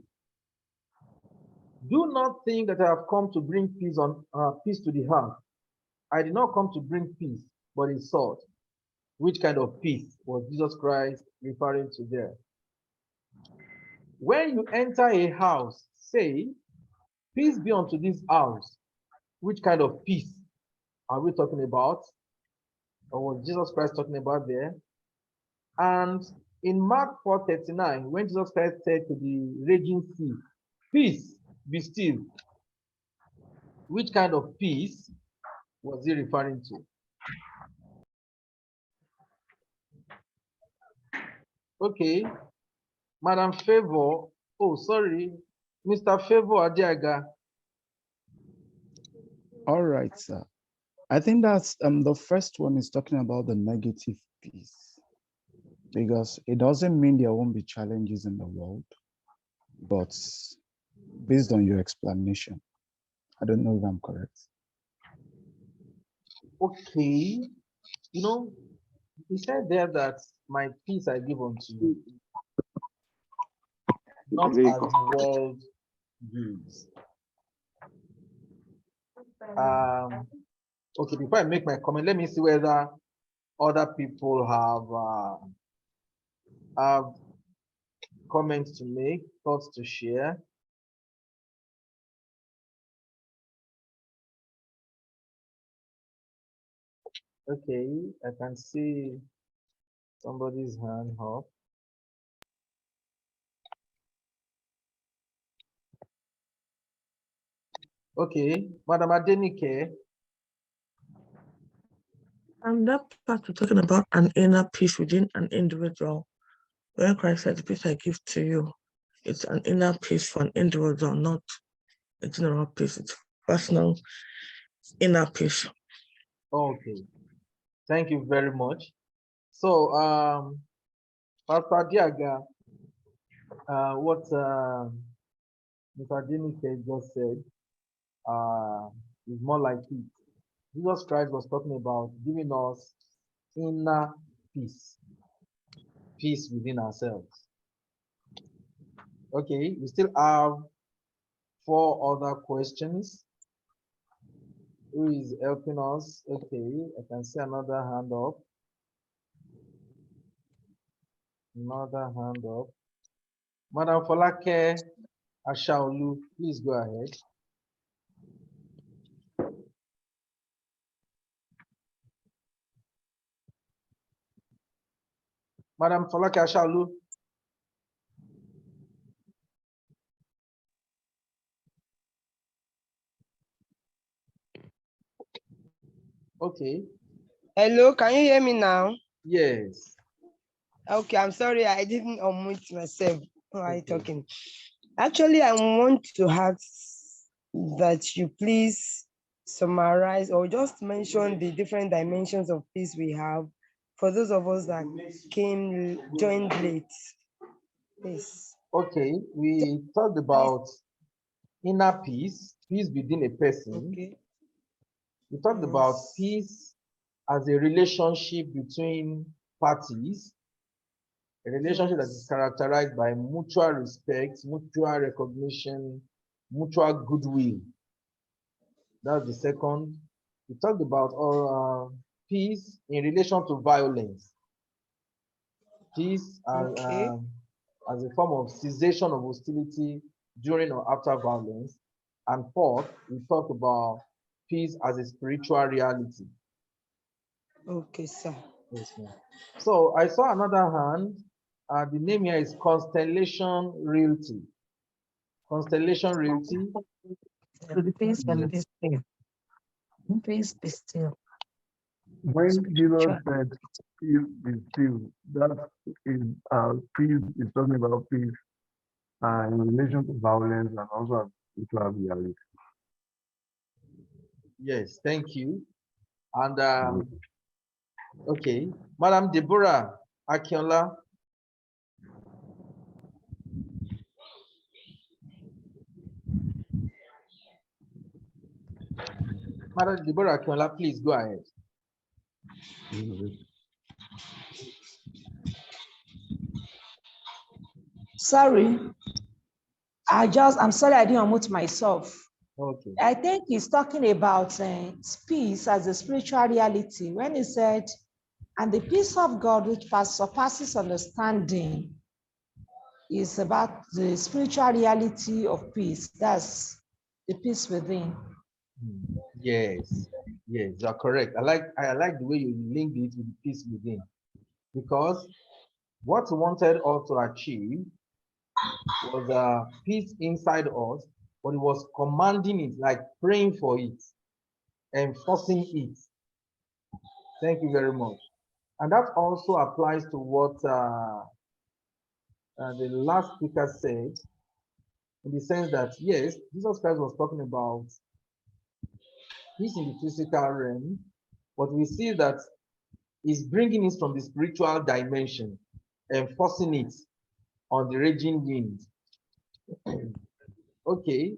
do not think that I have come to bring peace to the heart. I did not come to bring peace, but a sword. Which kind of peace was Jesus Christ referring to there? When you enter a house, say, peace be unto this house. Which kind of peace are we talking about? Or was Jesus Christ talking about there? And in Mark 4:39, when Jesus Christ said to the raging sea, peace, be still. Which kind of peace was he referring to? Okay, Madam Favor, oh, sorry, Mr. Favor Adiaga. All right, sir. I think that's the first one is talking about the negative peace, because it doesn't mean there won't be challenges in the world, but based on your explanation, I don't know if I'm correct. Okay, you know, he said there that my peace I give unto you, not as the world gives. Okay, before I make my comment, let me see whether other people have comments to make, thoughts to share. Okay, I can see somebody's hand up. Okay, Madam Adenike. That part we're talking about an inner peace within an individual. Where Christ said, the peace I give to you, it's an inner peace for an individual, not a general peace. It's personal inner peace. Okay, thank you very much. So, Pastor Diaga, what Mr. Adenike just said is more like it. Jesus Christ was talking about giving us inner peace, peace within ourselves. Okay, we still have 4 other questions. Who is helping us? Okay, I can see another hand up. Another hand up. Madam Folake Ashaolu, please go ahead. Madam Folake Ashaolu. Okay. Hello, can you hear me now? Yes. Okay, I'm sorry, I didn't unmute myself while talking. Actually, I want to ask that you please summarize or just mention the different dimensions of peace we have for those of us that joined late. Yes. Okay, we talked about inner peace, peace within a person. Okay. We talked about peace as a relationship between parties, a relationship that is characterized by mutual respect, mutual recognition, mutual goodwill. That's the second. We talked about peace in relation to violence. Peace as a form of cessation of hostility during or after violence. And fourth, we talked about peace as a spiritual reality. Okay, sir. Yes, ma'am. So I saw another hand. The name here is Constellation Realty. Constellation Realty. The peace can be still. Peace be still. When Jesus said, peace be still, that is peace is talking about peace in relation to violence and also spiritual reality. Yes, thank you. And Okay. Madam Deborah Akinola. Madam Deborah Akinola, please go ahead. Sorry, I'm sorry I didn't unmute myself. Okay. I think he's talking about peace as a spiritual reality when he said, and the peace of God which surpasses understanding is about the spiritual reality of peace. That's the peace within. Yes, yes, you are correct. I like the way you linked it with the peace within, because what he wanted us to achieve was peace inside us, but he was commanding it, like praying for it, enforcing it. Thank you very much. And that also applies to what the last speaker said, in the sense that, yes, Jesus Christ was talking about peace in the physical realm, but we see that he's bringing it from the spiritual dimension, enforcing it on the raging wind. Okay,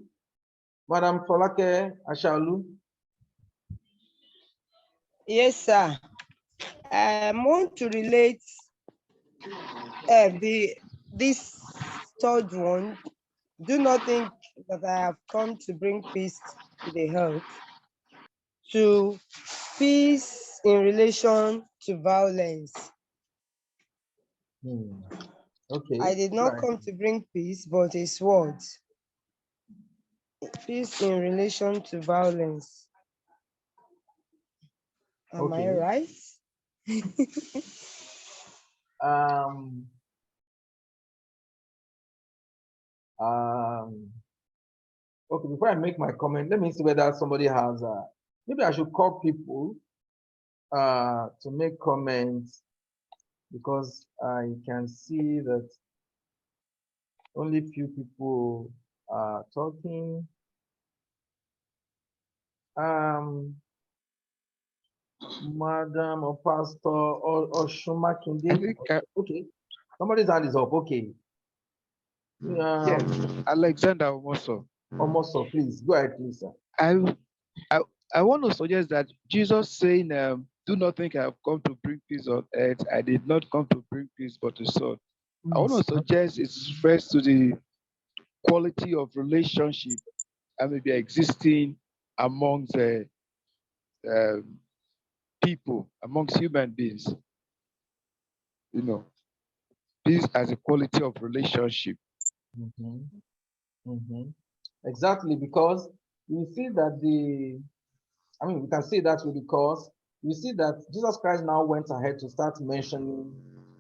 Madam Folake Ashalu. Yes, sir. I want to relate this third one. Do not think that I have come to bring peace to the earth, to peace in relation to violence. Okay. I did not come to bring peace, but it's what? Peace in relation to violence. Am I right? Okay, before I make my comment, let me see whether somebody has maybe I should call people to make comments, because I can see that only few people are talking. Madam or Pastor or Shuma Kinde. Okay, somebody's hand is up. Okay. Yes, Alexander Omoso. Omoso, please go ahead, please, sir. I want to suggest that Jesus saying, "Do not think I have come to bring peace on earth. I did not come to bring peace, but to sword." I want to suggest it refers to the quality of relationship that may be existing amongst people, amongst human beings. You know, peace as a quality of relationship. Exactly, because we see that we can say that because we see that Jesus Christ now went ahead to start mentioning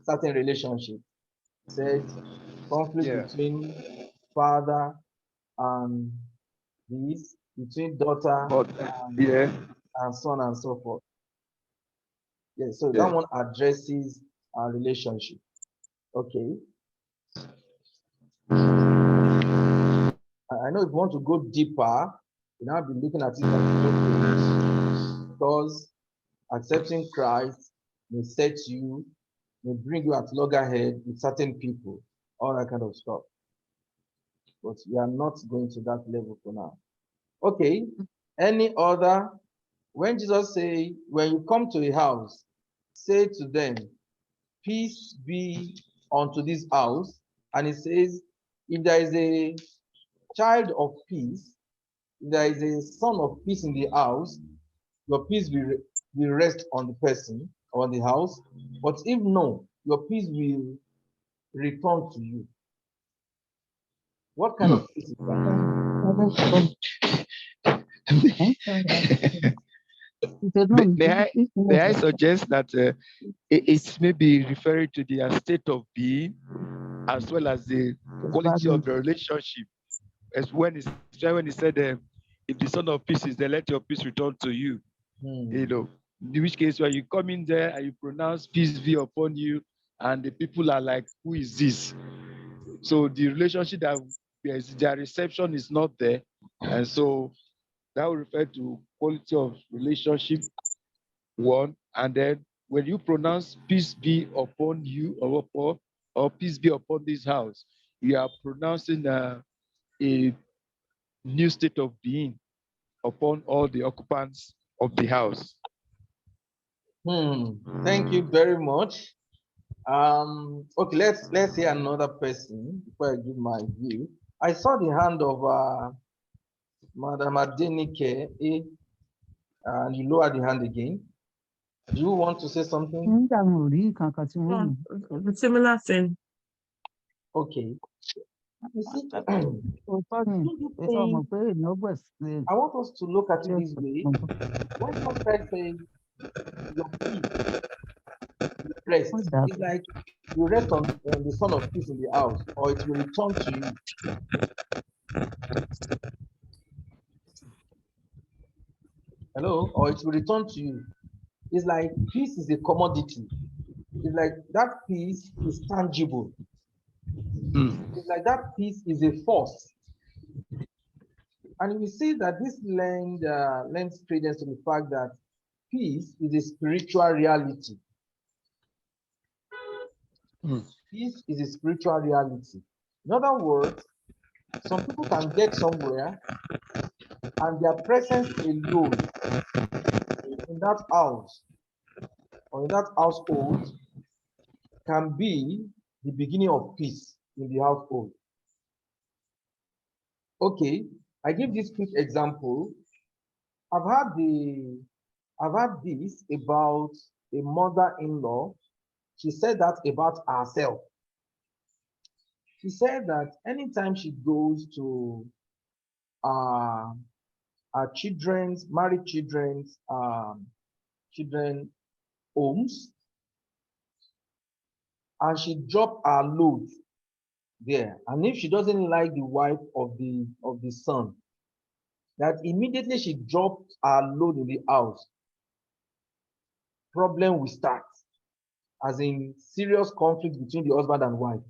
certain relationships. Said conflict between father and this, between daughter and son and so forth. Yeah, so that one addresses our relationship. Okay. I know if you want to go deeper, you now be looking at it like, because accepting Christ may set you, may bring you at loggerhead with certain people, all that kind of stuff. But we are not going to that level for now. Okay, any other? When Jesus say, when you come to a house, say to them, peace be unto this house. And he says, if there is a child of peace, if there is a son of peace in the house, your peace will rest on the person or on the house. But if no, your peace will return to you. What kind of peace is that? May I suggest that it may be referring to their state of being as well as the quality of the relationship. As when he said, if the son of peace is there, let your peace return to you. You know, in which case when you come in there and you pronounce peace be upon you, and the people are like, who is this? So the relationship that their reception is not there. And so that will refer to quality of relationship, one, and then when you pronounce peace be upon you or peace be upon this house, you are pronouncing a new state of being upon all the occupants of the house. Thank you very much. Okay, let's hear another person before I give my view. I saw the hand of Madam Adenike, and you lower the hand again. Do you want to say something? The similar thing. Okay. You see, I I want us to look at it this way. When God Christ says, your peace, rest, it's like you rest on the son of peace in the house, or it will return to you. Hello? Or it will return to you. It's like peace is a commodity. It's like that peace is tangible. It's like that peace is a force. And we see that this lends credence to the fact that peace is a spiritual reality. Peace is a spiritual reality. In other words, some people can get somewhere and their presence alone in that house or in that household can be the beginning of peace in the household. Okay, I give this quick example. I've had this about a mother-in-law. She said that about herself. She said that anytime she goes to her married children's homes, and she dropped her load there, and if she doesn't like the wife of the son, that immediately she dropped her load in the house, problem will start, as in serious conflict between the husband and wife.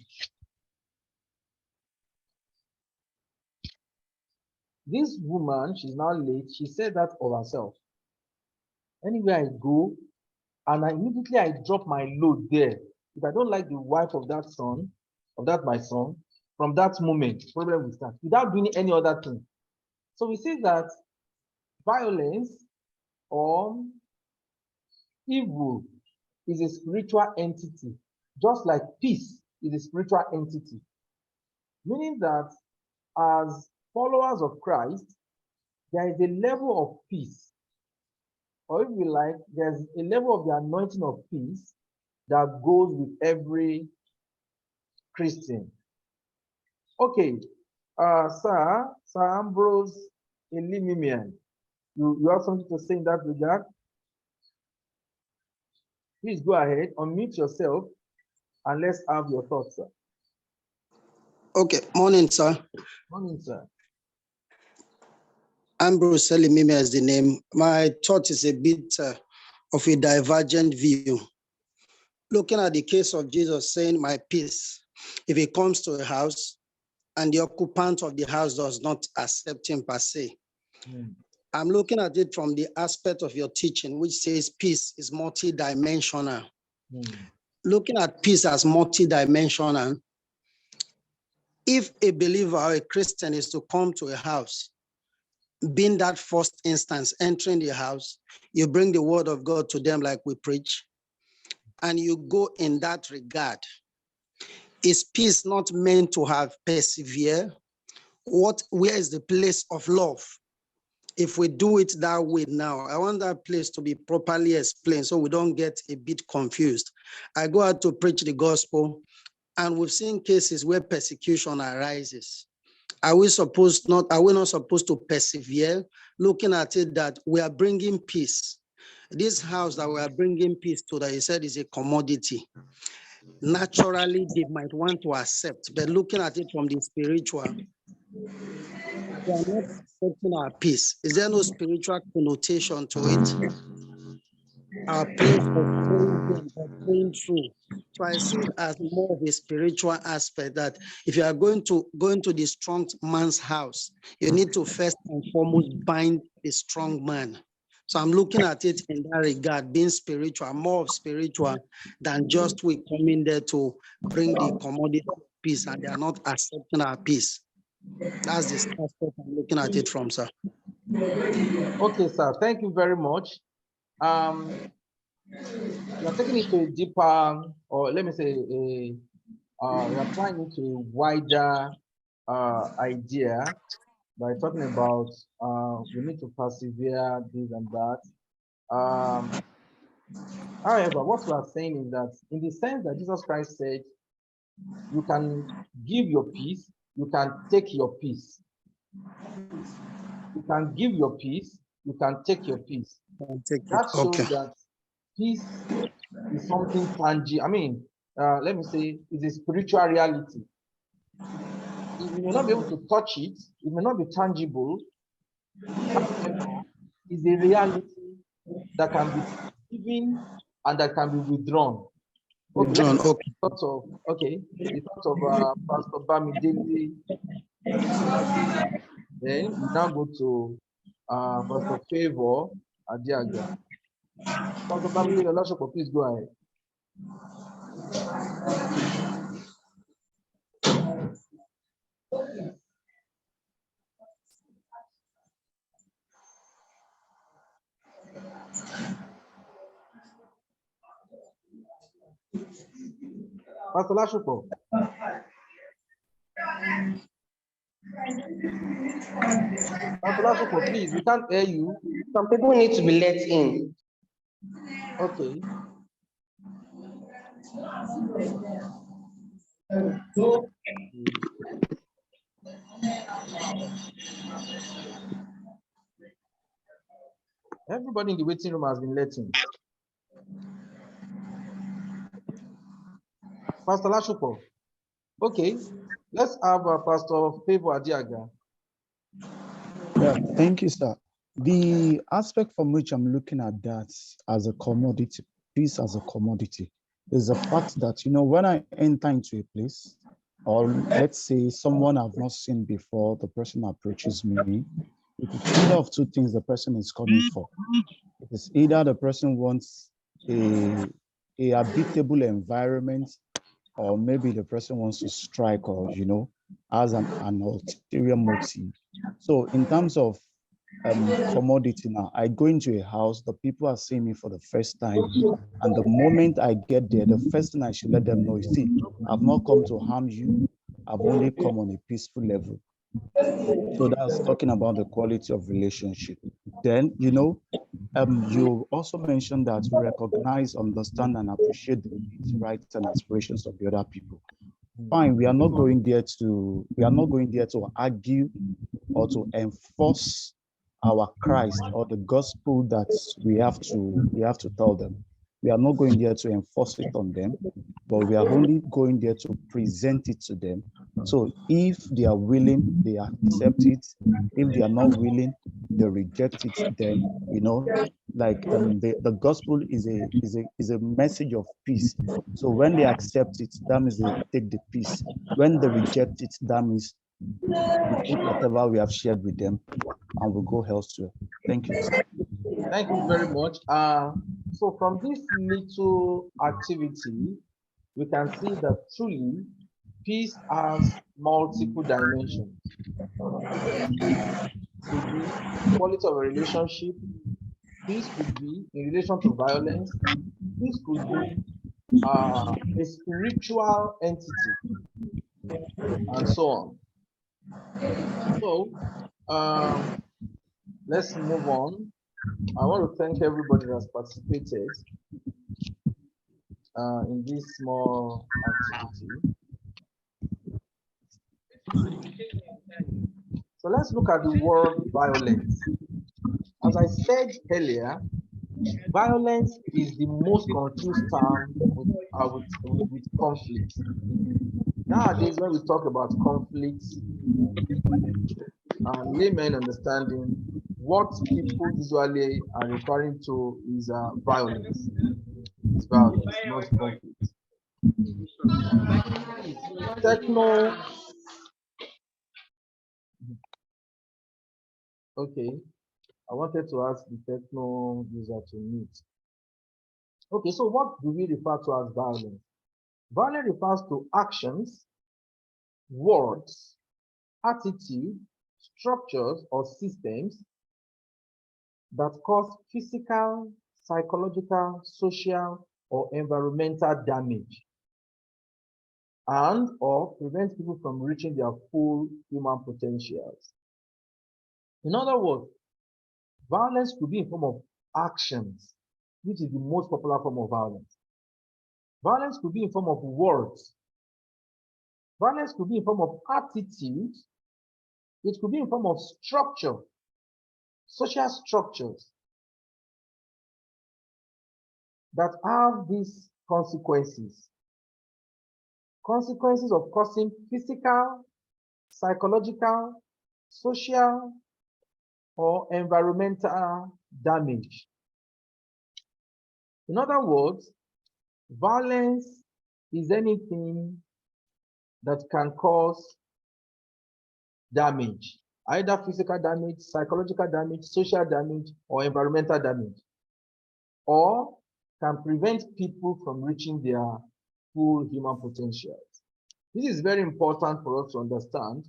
This woman, she's now late, she said that of herself. Anywhere I go, and immediately I drop my load there, if I don't like the wife of that son, of that my son, from that moment, problem will start, without doing any other thing. So we see that violence or evil is a spiritual entity, just like peace is a spiritual entity. Meaning that as followers of Christ, there is a level of peace, or if you like, there's a level of the anointing of peace that goes with every Christian. Okay, Sir Ambrose Elimimian, you have something to say in that regard? Please go ahead, unmute yourself, and let's have your thoughts, sir. Okay, morning, sir. Morning, sir. Ambrose Elimimia is the name. My thought is a bit of a divergent view. Looking at the case of Jesus saying, my peace, if he comes to a house and the occupant of the house does not accept him per se. I'm looking at it from the aspect of your teaching, which says peace is multidimensional. Looking at peace as multidimensional, if a believer or a Christian is to come to a house, being that first instance, entering the house, you bring the word of God to them like we preach, and you go in that regard. Is peace not meant to have persevere? Where is the place of love? If we do it that way now, I want that place to be properly explained so we don't get a bit confused. I go out to preach the gospel, and we've seen cases where persecution arises. Are we not supposed to persevere, looking at it that we are bringing peace? This house that we are bringing peace to, that he said is a commodity. Naturally, they might want to accept, but looking at it from the spiritual, they are not accepting our peace. Is there no spiritual connotation to it? Our place of praying through. So I see it as more of a spiritual aspect, that if you are going to the strong man's house, you need to first and foremost bind the strong man. So I'm looking at it in that regard, being spiritual, more of spiritual than just we coming there to bring the commodity of peace and they are not accepting our peace. That's the aspect I'm looking at it from, sir. Okay, sir. Thank you very much. You're taking it to a deeper, or let me say, you're applying it to a wider idea by talking about we need to persevere, this and that. However, what we are saying is that in the sense that Jesus Christ said, you can give your peace, you can take your peace. You can give your peace, you can take your peace. That shows that peace is something tangible. I mean, let me say, it's a spiritual reality. You may not be able to touch it, it may not be tangible. However, it's a reality that can be given and that can be withdrawn. Okay, the thought of Pastor Bamidele. Then we now go to Pastor Favor Adiaga. Pastor Bamidele, please go ahead. Pastor Lashuko. Pastor Lashuko, please, we can't hear you. Some people need to be let in. Okay. Everybody in the waiting room has been let in. Pastor Lashuko. Okay, let's have Pastor Favor Adiaga. Yeah, thank you, sir. The aspect from which I'm looking at that as a commodity, peace as a commodity, is the fact that, you know, when I enter into a place, or let's say someone I've not seen before, the person approaches me, it is either of two things the person is coming for. It is either the person wants a habitable environment, or maybe the person wants to strike, or, you know, has an ulterior motive. So in terms of commodity now, I go into a house, the people are seeing me for the first time, and the moment I get there, the first thing I should let them know is, see, I've not come to harm you, I've only come on a peaceful level. So that's talking about the quality of relationship. Then, you know, you also mentioned that we recognize, understand, and appreciate the needs, rights, and aspirations of the other people. Fine, we are not going there to argue or to enforce our Christ or the gospel that we have to tell them. We are not going there to enforce it on them, but we are only going there to present it to them. So if they are willing, they accept it. If they are not willing, they reject it. Then, you know, like the gospel is a message of peace. So when they accept it, that means they take the peace. When they reject it, that means we take whatever we have shared with them and we'll go elsewhere. Thank you. Thank you very much. So from this little activity, we can see that truly peace has multiple dimensions. Could be quality of a relationship. Peace could be in relation to violence. Peace could be a spiritual entity, and so on. So let's move on. I want to thank everybody that has participated in this small activity. So let's look at the word violence. As I said earlier, violence is the most confused term with conflict. Nowadays, when we talk about conflict, layman understanding, what people usually are referring to is violence. It's violence, not conflict. Techno. Okay. I wanted to ask the techno user to mute. Okay, so what do we refer to as violence? Violence refers to actions, words, attitude, structures, or systems that cause physical, psychological, social, or environmental damage and or prevent people from reaching their full human potentials. In other words, violence could be in form of actions, which is the most popular form of violence. Violence could be in form of words. Violence could be in form of attitude. It could be in form of structure, social structures that have these consequences. Consequences of causing physical, psychological, social, or environmental damage. In other words, violence is anything that can cause damage, either physical damage, psychological damage, social damage, or environmental damage, or can prevent people from reaching their full human potentials. This is very important for us to understand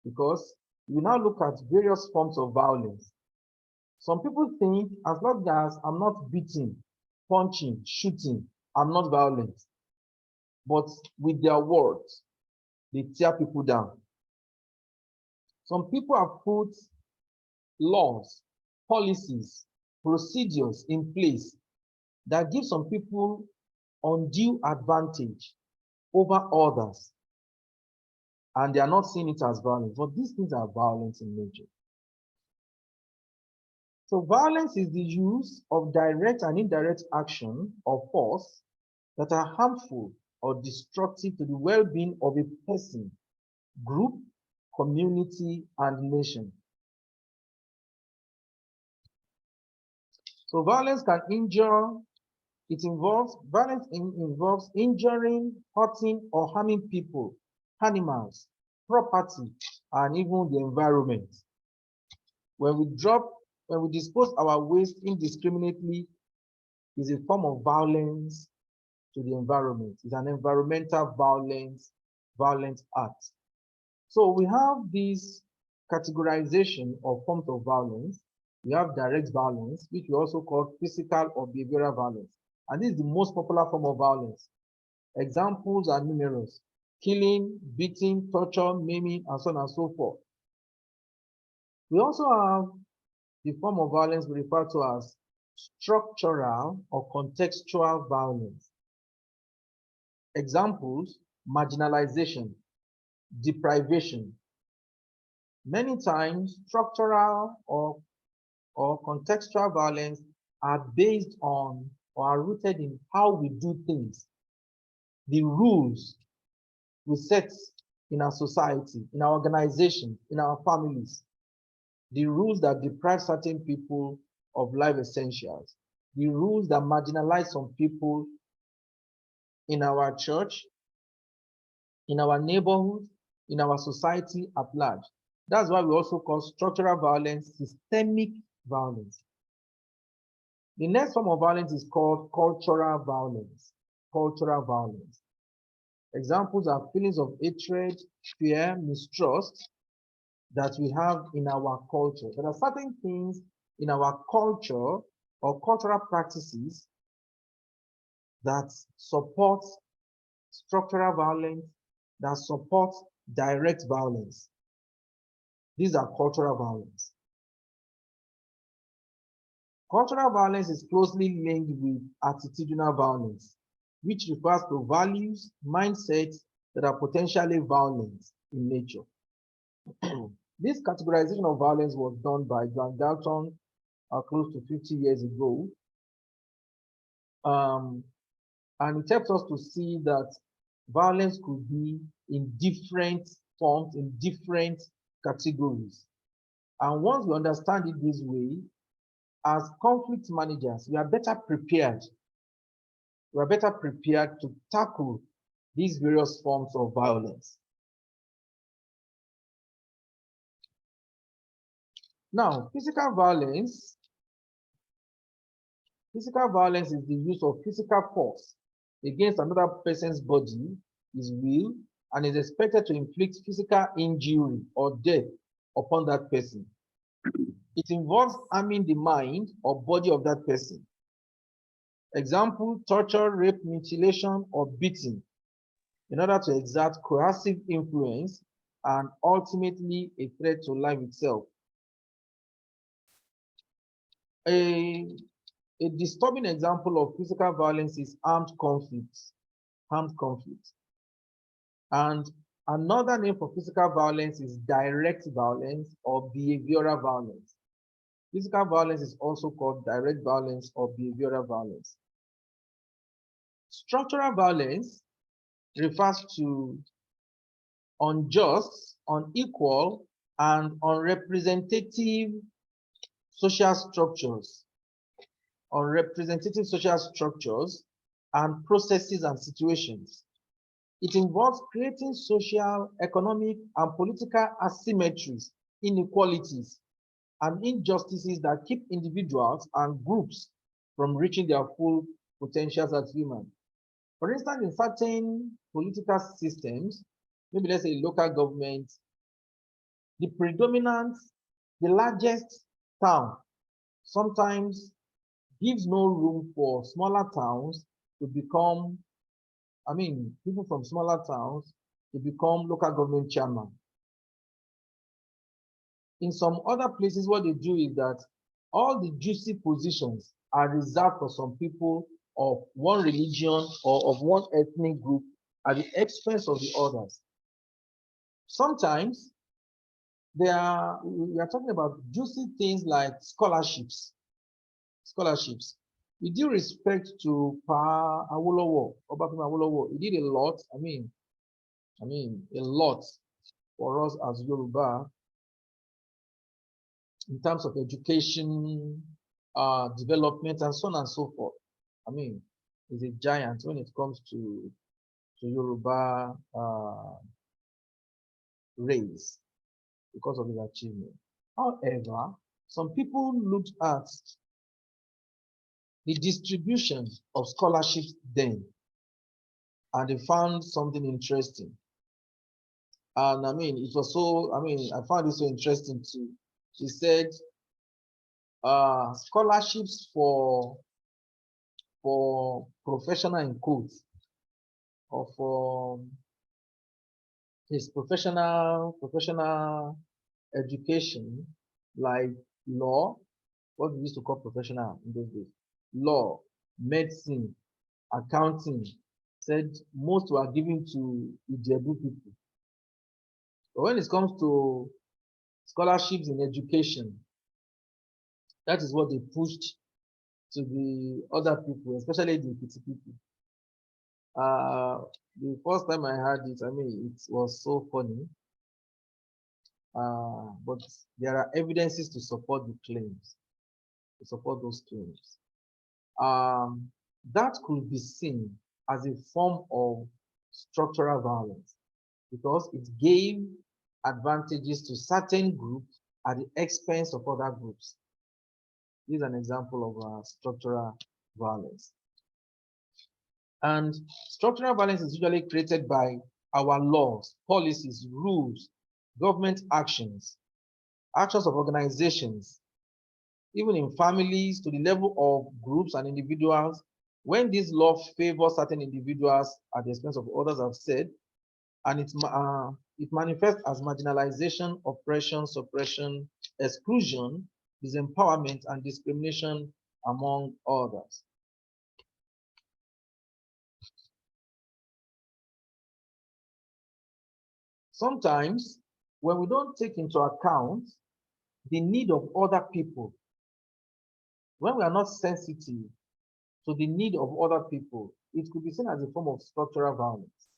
because we now look at various forms of violence. Some people think as long as I'm not beating, punching, shooting, I'm not violent. But with their words, they tear people down. Some people have put laws, policies, procedures in place that give some people undue advantage over others. And they are not seeing it as violence, but these things are violence in nature. So violence is the use of direct and indirect action or force that are harmful or destructive to the well-being of a person, group, community, and nation. So violence can injure, violence involves injuring, hurting, or harming people, animals, property, and even the environment. When we dispose our waste indiscriminately, is a form of violence to the environment. It's an environmental violent act. So we have this categorization of forms of violence. We have direct violence, which we also call physical or behavioral violence. And this is the most popular form of violence. Examples are numerous: killing, beating, torture, maiming, and so on and so forth. We also have the form of violence we refer to as structural or contextual violence. Examples: marginalization, deprivation. Many times, structural or contextual violence are based on or are rooted in how we do things, the rules we set in our society, in our organization, in our families, the rules that deprive certain people of life essentials, the rules that marginalize some people in our church, in our neighborhood, in our society at large. That's why we also call structural violence systemic violence. The next form of violence is called cultural violence. Cultural violence. Examples are feelings of hatred, fear, mistrust that we have in our culture. There are certain things in our culture or cultural practices that support structural violence, that support direct violence. These are cultural violence. Cultural violence is closely linked with attitudinal violence, which refers to values, mindsets that are potentially violent in nature. This categorization of violence was done by John Galton close to 50 years ago. And it helps us to see that violence could be in different forms, in different categories. And once we understand it this way, as conflict managers, we are better prepared. We are better prepared to tackle these various forms of violence. Now, physical violence is the use of physical force against another person's body, his will, and is expected to inflict physical injury or death upon that person. It involves harming the mind or body of that person. Example, torture, rape, mutilation, or beating in order to exert coercive influence and ultimately a threat to life itself. A disturbing example of physical violence is armed conflict. And another name for physical violence is direct violence or behavioral violence. Physical violence is also called direct violence or behavioral violence. Structural violence refers to unjust, unequal, and unrepresentative social structures, and processes and situations. It involves creating social, economic, and political asymmetries, inequalities, and injustices that keep individuals and groups from reaching their full potentials as humans. For instance, in certain political systems, maybe let's say local government, the largest town sometimes gives no room for smaller towns to become, people from smaller towns to become local government chairman. In some other places, what they do is that all the juicy positions are reserved for some people of one religion or of one ethnic group at the expense of the others. Sometimes we are talking about juicy things like scholarships. With due respect to Pa Awolowo, Obafemi Awolowo, he did a lot. A lot for us as Yoruba in terms of education, development, and so on and so forth. He's a giant when it comes to Yoruba race because of his achievement. However, some people looked at the distribution of scholarships then, and they found something interesting. And it was so, I found it so interesting too. She said, scholarships for professional in quotes, or for his professional education, like law, what we used to call professional in those days, law, medicine, accounting, said most were given to Ijebu people. But when it comes to scholarships in education, that is what they pushed to the other people, especially the Ikiti people. The first time I heard it, it was so funny. But there are evidences to support the claims, to support those claims. That could be seen as a form of structural violence because it gave advantages to certain groups at the expense of other groups. This is an example of structural violence. And structural violence is usually created by our laws, policies, rules, government actions of organizations, even in families, to the level of groups and individuals. When these laws favor certain individuals at the expense of others, I've said, and it manifests as marginalization, oppression, suppression, exclusion, disempowerment, and discrimination, among others. Sometimes, when we don't take into account the need of other people, when we are not sensitive to the need of other people, it could be seen as a form of structural violence.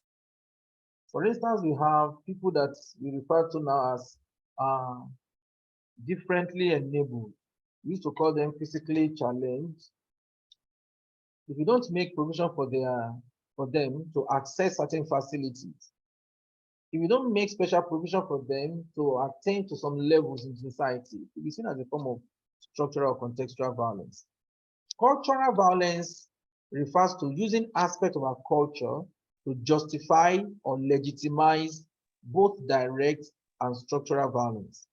For instance, we have people that we refer to now as differently enabled. We used to call them physically challenged. If you don't make provision for them to access certain facilities, if you don't make special provision for them to attain to some levels in society, it will be seen as a form of structural or contextual violence. Cultural violence refers to using aspects of our culture to justify or legitimize both direct and structural violence.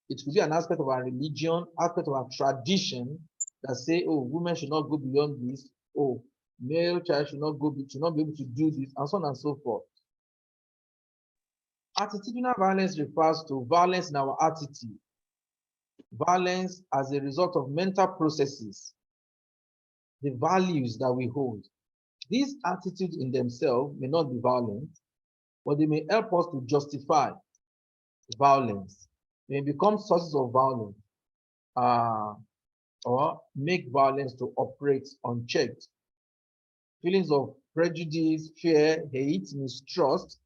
It could be an aspect of our religion, aspect of our tradition that say, oh, women should not go beyond this, oh, male child should not be able to do this, and so on and so forth. Attitudinal violence refers to violence in our attitude, violence as a result of mental processes, the values that we hold. These attitudes in themselves may not be violent, but they may help us to justify violence. They may become sources of violence or make violence to operate unchecked. Feelings of prejudice, fear, hate, mistrust,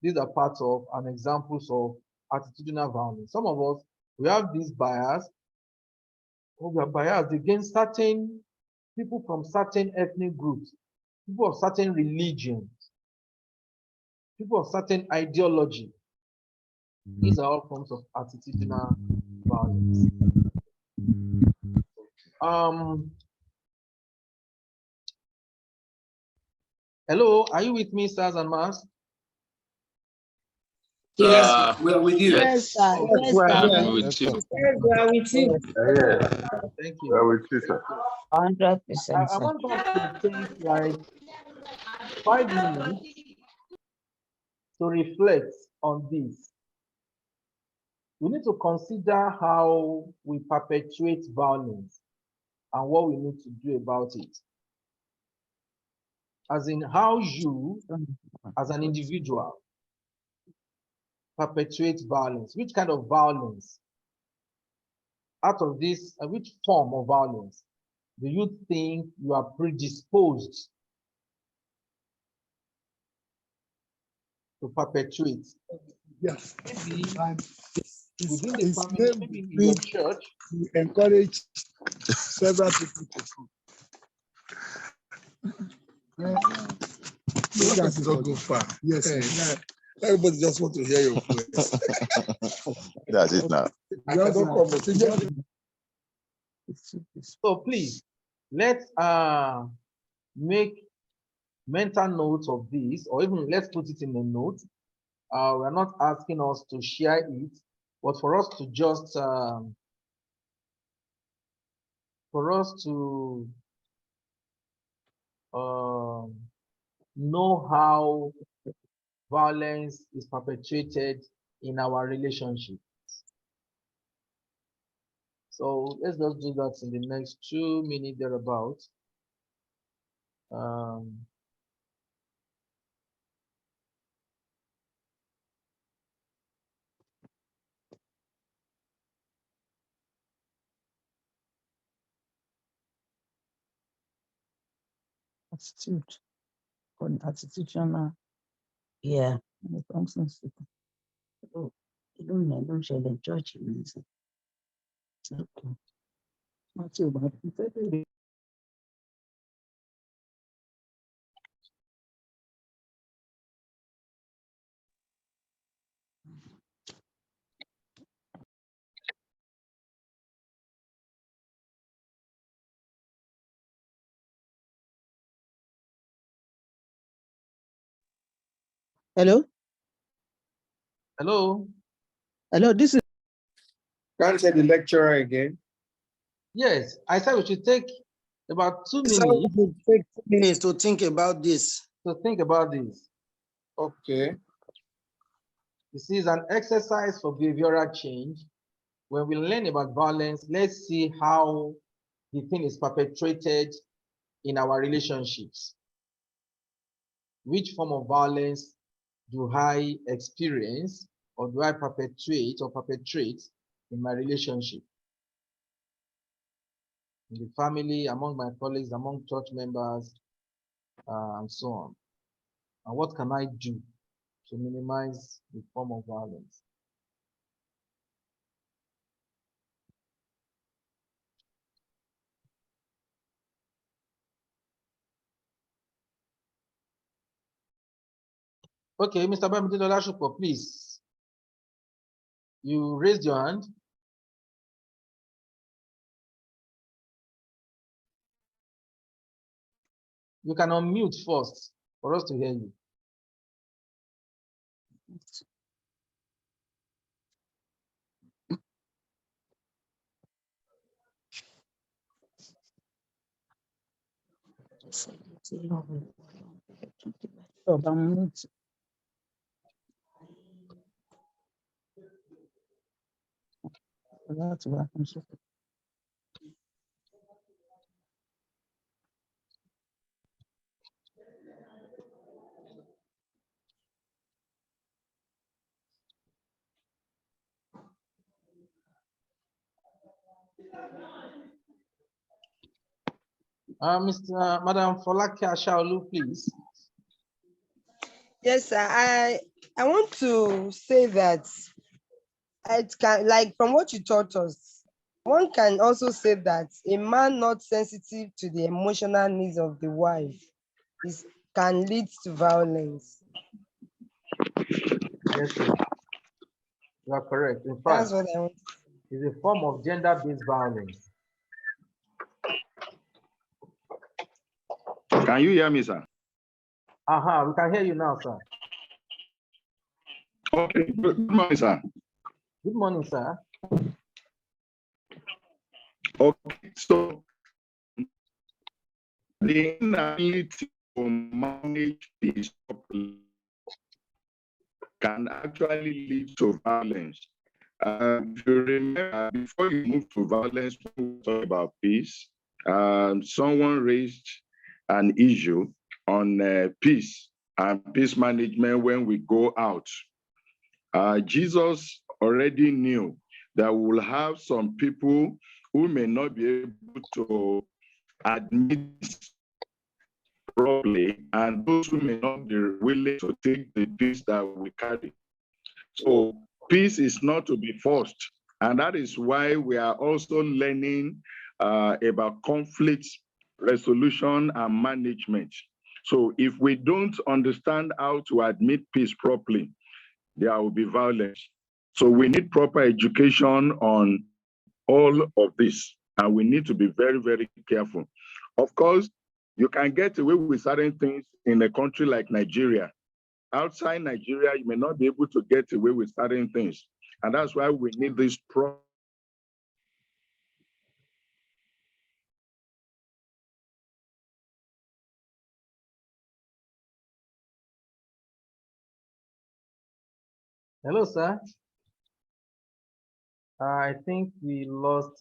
these are parts of and examples of attitudinal violence. Some of us, we have this bias, or we are biased against certain people from certain ethnic groups, people of certain religions, people of certain ideology. These are all forms of attitudinal violence. Hello, are you with me, stars and Mars? Yes, we are with you. Yes, sir. Oh, Yes, sir. I'm with you. Yes, we are with you. thank We are you. with you, sir. 100%, I sir. want us to take like 5 minutes to reflect on this. We need to consider how we perpetuate violence and what we need to do about it. As in how you, as an individual, perpetuate violence. Which kind of violence? Out of this, which form of violence do you think you are predisposed to perpetuate? Yes. Maybe within the It's family, maybe in we your church. encourage several people to come. That does not go far. Yes. Everybody just want to hear your voice. That's it now. I cannot come, but So please, let's make mental notes of this, or even let's put it in a note. We're not asking us to share it, but for us to just know how violence is perpetrated in our relationship. So let's just do that in the next 2 minutes thereabout. Attitude. Attitudinal. Yeah. Don't share the church. Okay. Hello? Hello? Hello, this is. Can't say the lecturer again. Yes, I said we should take about 2 minutes. Take 2 minutes to think about this. Okay. This is an exercise for behavioral change. When we learn about violence, let's see how the thing is perpetrated in our relationships. Which form of violence do I experience or do I perpetrate in my relationship? In the family, among my colleagues, among church members, and so on. And what can I do to minimize the form of violence? Okay, Mr. Bamidele Olashupo, please. You raised your hand. You can unmute first for us to hear you. Madam Folake Ashaolu, please. Yes, sir. I want to say that it can, like from what you taught us, one can also say that a man not sensitive to the emotional needs of the wife can lead to violence. Yes, sir. You are correct. In fact, That's what I want. It's a form of gender-based violence. Can you hear me, sir? We can hear you now, sir. Okay, good morning, sir. Good morning, sir. Okay, so the inability to manage this can actually lead to violence. If you remember, before you move to violence, we talk about peace. Someone raised an issue on peace and peace management when we go out. Jesus already knew that we will have some people who may not be able to admit properly, and those who may not be willing to take the peace that we carry. So peace is not to be forced. And that is why we are also learning about conflict resolution and management. So if we don't understand how to admit peace properly, there will be violence. So we need proper education on all of this. And we need to be very, very careful. Of course, you can get away with certain things in a country like Nigeria. Outside Nigeria, you may not be able to get away with certain things. And that's why we need this Hello, sir. I think we lost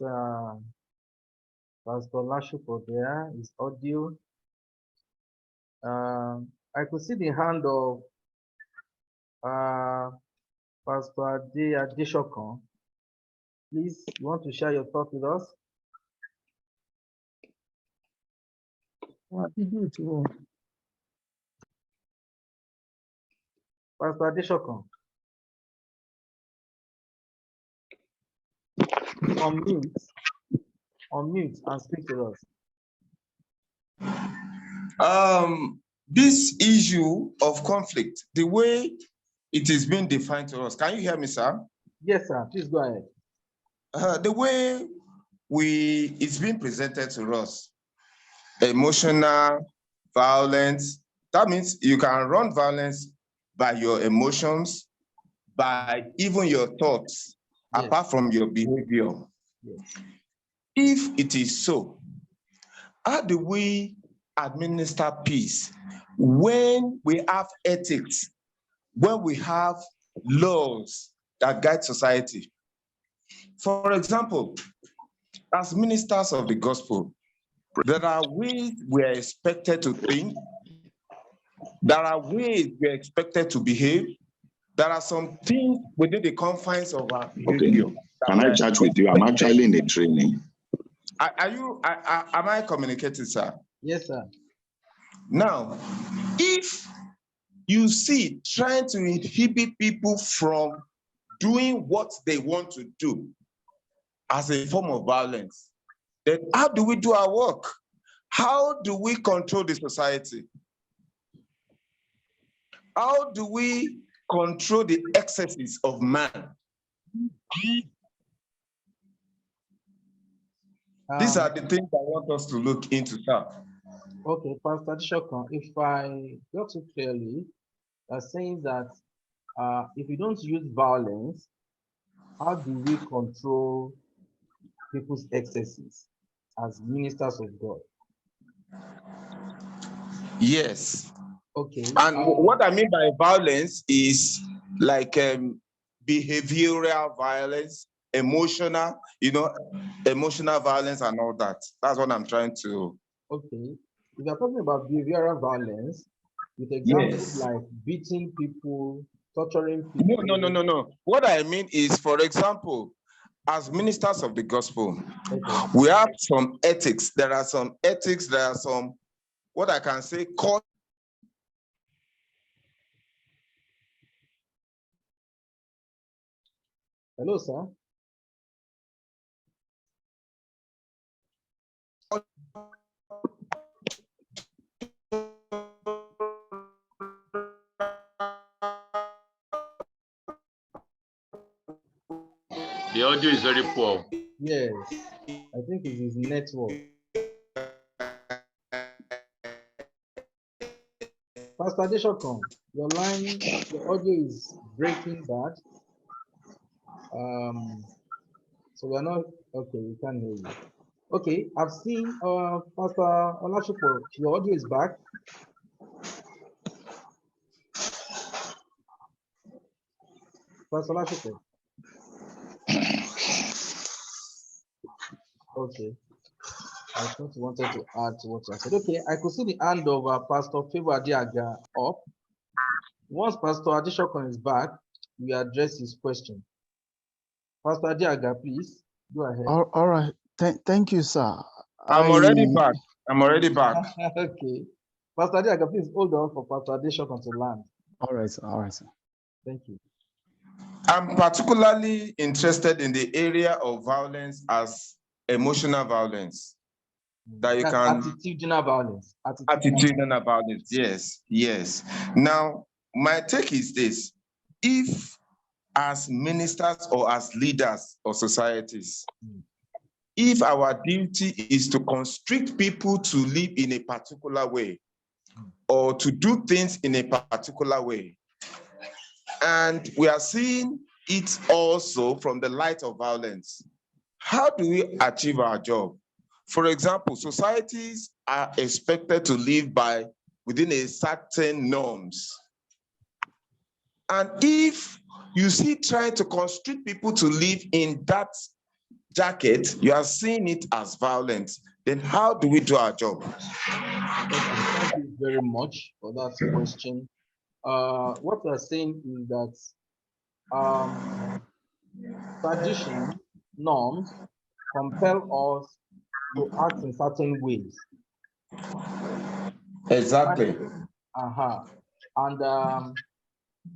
Pastor Lashupo there, his audio. I could see the hand of Pastor Adeshokon. Please, you want to share your thoughts with us? Pastor Adeshokon. Unmute and speak to us. This issue of conflict, the way it is being defined to us, can you hear me, sir? Yes, sir. Please go ahead. The way it's being presented to us, emotional violence, that means you can run violence by your emotions, by even your thoughts, yes, apart from your behavior. Yes. If it is so, how do we administer peace when we have ethics, when we have laws that guide society? For example, as ministers of the gospel, there are ways we are expected to think, there are ways we are expected to behave, there are some things within the confines of our behavior. Okay. Can I chat with you? I'm actually in a training. Am I communicating, sir? Yes, sir. Now, if you see trying to inhibit people from doing what they want to do as a form of violence, then how do we do our work? How do we control the society? how do we control the excesses of man? These are the things I want us to look into, sir. Okay, Pastor Shokan, if I got it clearly, you're saying that if you don't use violence, how do we control people's excesses as ministers of God? Yes. Okay. And what I mean by violence is like behavioral violence, emotional, emotional violence and all that. That's what I'm trying to. Okay. If you're talking about behavioral violence, with examples like beating people, torturing people. No. What I mean is, for example, as ministers of the gospel, we have some ethics. There are some ethics, there are some, what I can say, Hello, sir. The audio is very poor. Yes, I think it's his network. Pastor Adeshokon, your line, your audio is breaking bad. So we're not, okay, we can't hear you. Okay, I've seen Pastor Olashupo, your audio is back. Pastor Olashupo. Okay. I thought you wanted to add to what you said. Okay, I could see the hand of Pastor Favor Adiaga up. Once Pastor Adeshokon is back, we address his question. Pastor Adiaga, please go ahead. All right. Thank you, sir. I'm already back. I'm already back. Okay. Pastor Adiaga, please hold on for Pastor Adeshokon to land. All right, sir. All right, sir. Thank you. I'm particularly interested in the area of violence as emotional violence. That you That's can attitudinal violence. Attitudinal violence, yes. Now, my take is this: if as ministers or as leaders of societies, if our duty is to constrict people to live in a particular way or to do things in a particular way, and we are seeing it also from the light of violence, how do we achieve our job? For example, societies are expected to live within a certain norms. And if you see trying to constrict people to live in that jacket, you are seeing it as violence. Then how do we do our job? Okay, thank you very much for that question. What we're saying is that tradition, norms compel us to act in certain ways. Exactly. And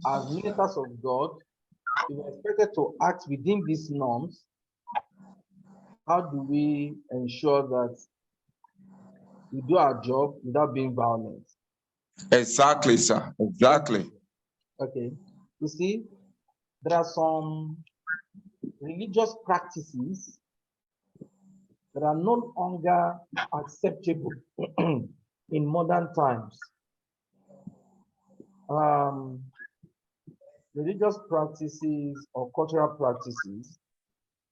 as ministers of God, we are expected to act within these norms. How do we ensure that we do our job without being violent? Exactly, sir. Exactly. Okay. You see, there are some religious practices that are no longer acceptable in modern times. Religious practices or cultural practices.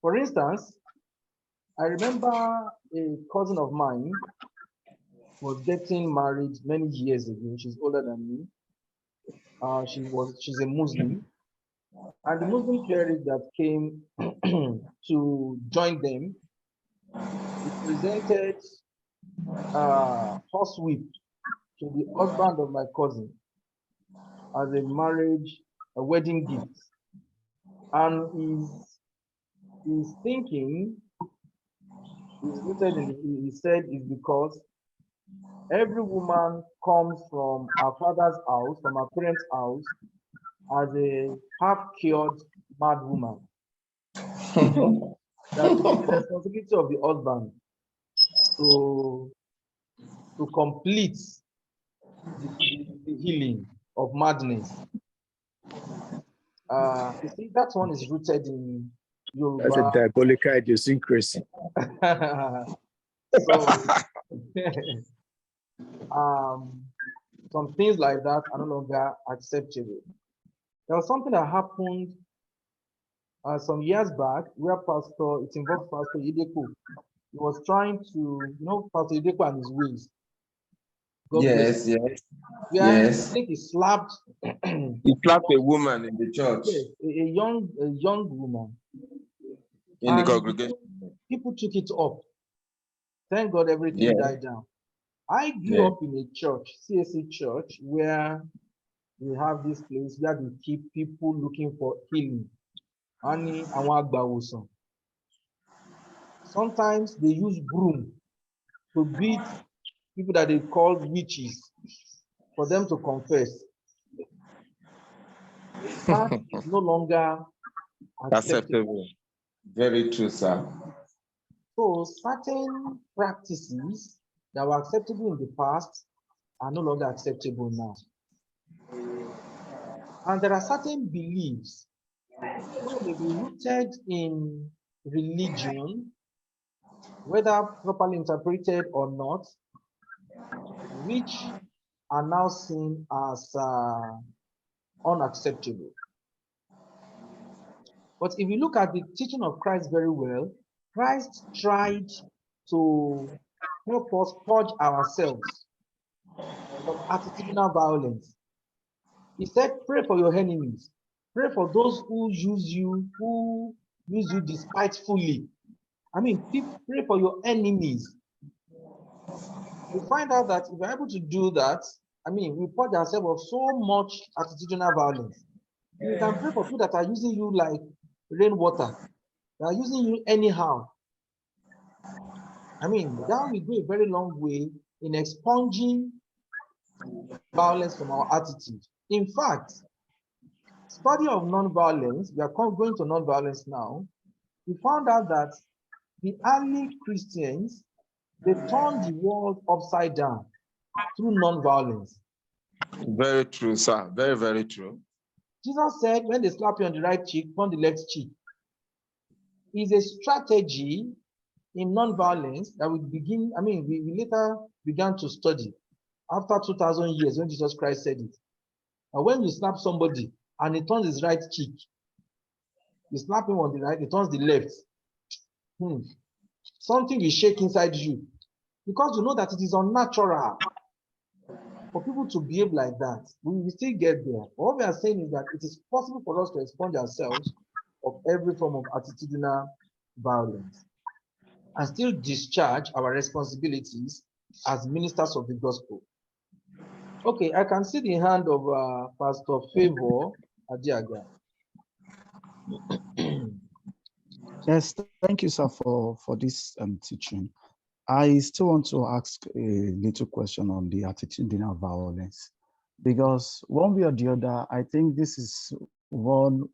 For instance, I remember a cousin of mine was getting married many years ago. She's older than me. She's a Muslim. And the Muslim cleric that came to join them, he presented horsewhip to the husband of my cousin as a wedding gift. And his thinking is rooted in, he said, is because every woman comes from her father's house, from her parents' house, as a half-cured mad woman. That it is the responsibility of the husband to complete the healing of madness. You see, that one is rooted in Yoruba. That's a diabolical idiosyncrasy. So, some things like that are no longer acceptable. There was something that happened some years back where it involved Pastor Ideku. He was trying to, Pastor Ideku and his ways. God bless him. I think he slapped. He slapped a woman in the church. Yes, a young woman. In the congregation. People took it up. Thank God everything died down. I grew up in a church, CSC church, where we have this place where we keep people looking for healing. Sometimes they use broom to beat people that they call witches for them to confess. That is no longer acceptable. Very true, sir. So certain practices that were acceptable in the past are no longer acceptable now. And there are certain beliefs that may be rooted in religion, whether properly interpreted or not, which are now seen as unacceptable. But if you look at the teaching of Christ very well, Christ tried to help us purge ourselves from attitudinal violence. He said, pray for your enemies. Pray for those who use you despitefully. I mean, pray for your enemies. We find out that if we're able to do that, I mean, we purge ourselves of so much attitudinal violence. You can pray for people that are using you like rainwater. They are using you anyhow. I mean, that will go a very long way in expunging violence from our attitude. In fact, study of nonviolence, we are going to nonviolence now, we found out that the early Christians, they turned the world upside down through nonviolence. Very true, sir. Very, very true. Jesus said, when they slap you on the right cheek, turn the left cheek. It's a strategy in nonviolence that we later began to study after 2,000 years when Jesus Christ said it. And when you slap somebody and he turns his right cheek, you slap him on the right, he turns the left. Something will shake inside you because you know that it is unnatural for people to behave like that. We will still get there. What we are saying is that it is possible for us to expunge ourselves of every form of attitudinal violence and still discharge our responsibilities as ministers of the gospel. Okay, I can see the hand of Pastor Favor Adiaga. Yes, thank you, sir, for this teaching. I still want to ask a little question on the attitudinal violence, because one way or the other, I think this is one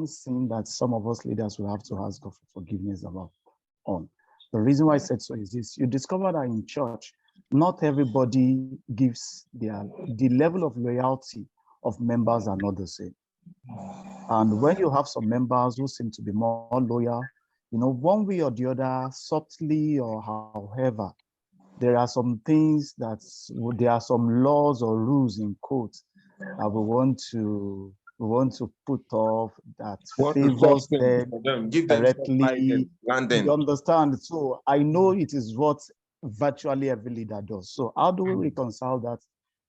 thing that some of us leaders will have to ask God for forgiveness about. The reason why I said so is this: you discover that in church, not everybody gives the level of loyalty of members are not the same. And when you have some members who seem to be more loyal, one way or the other, subtly or however, there are some things there are some laws or rules in quotes that we want to put off that favors them directly. You understand? So I know it is what virtually every leader does. So how do we reconcile that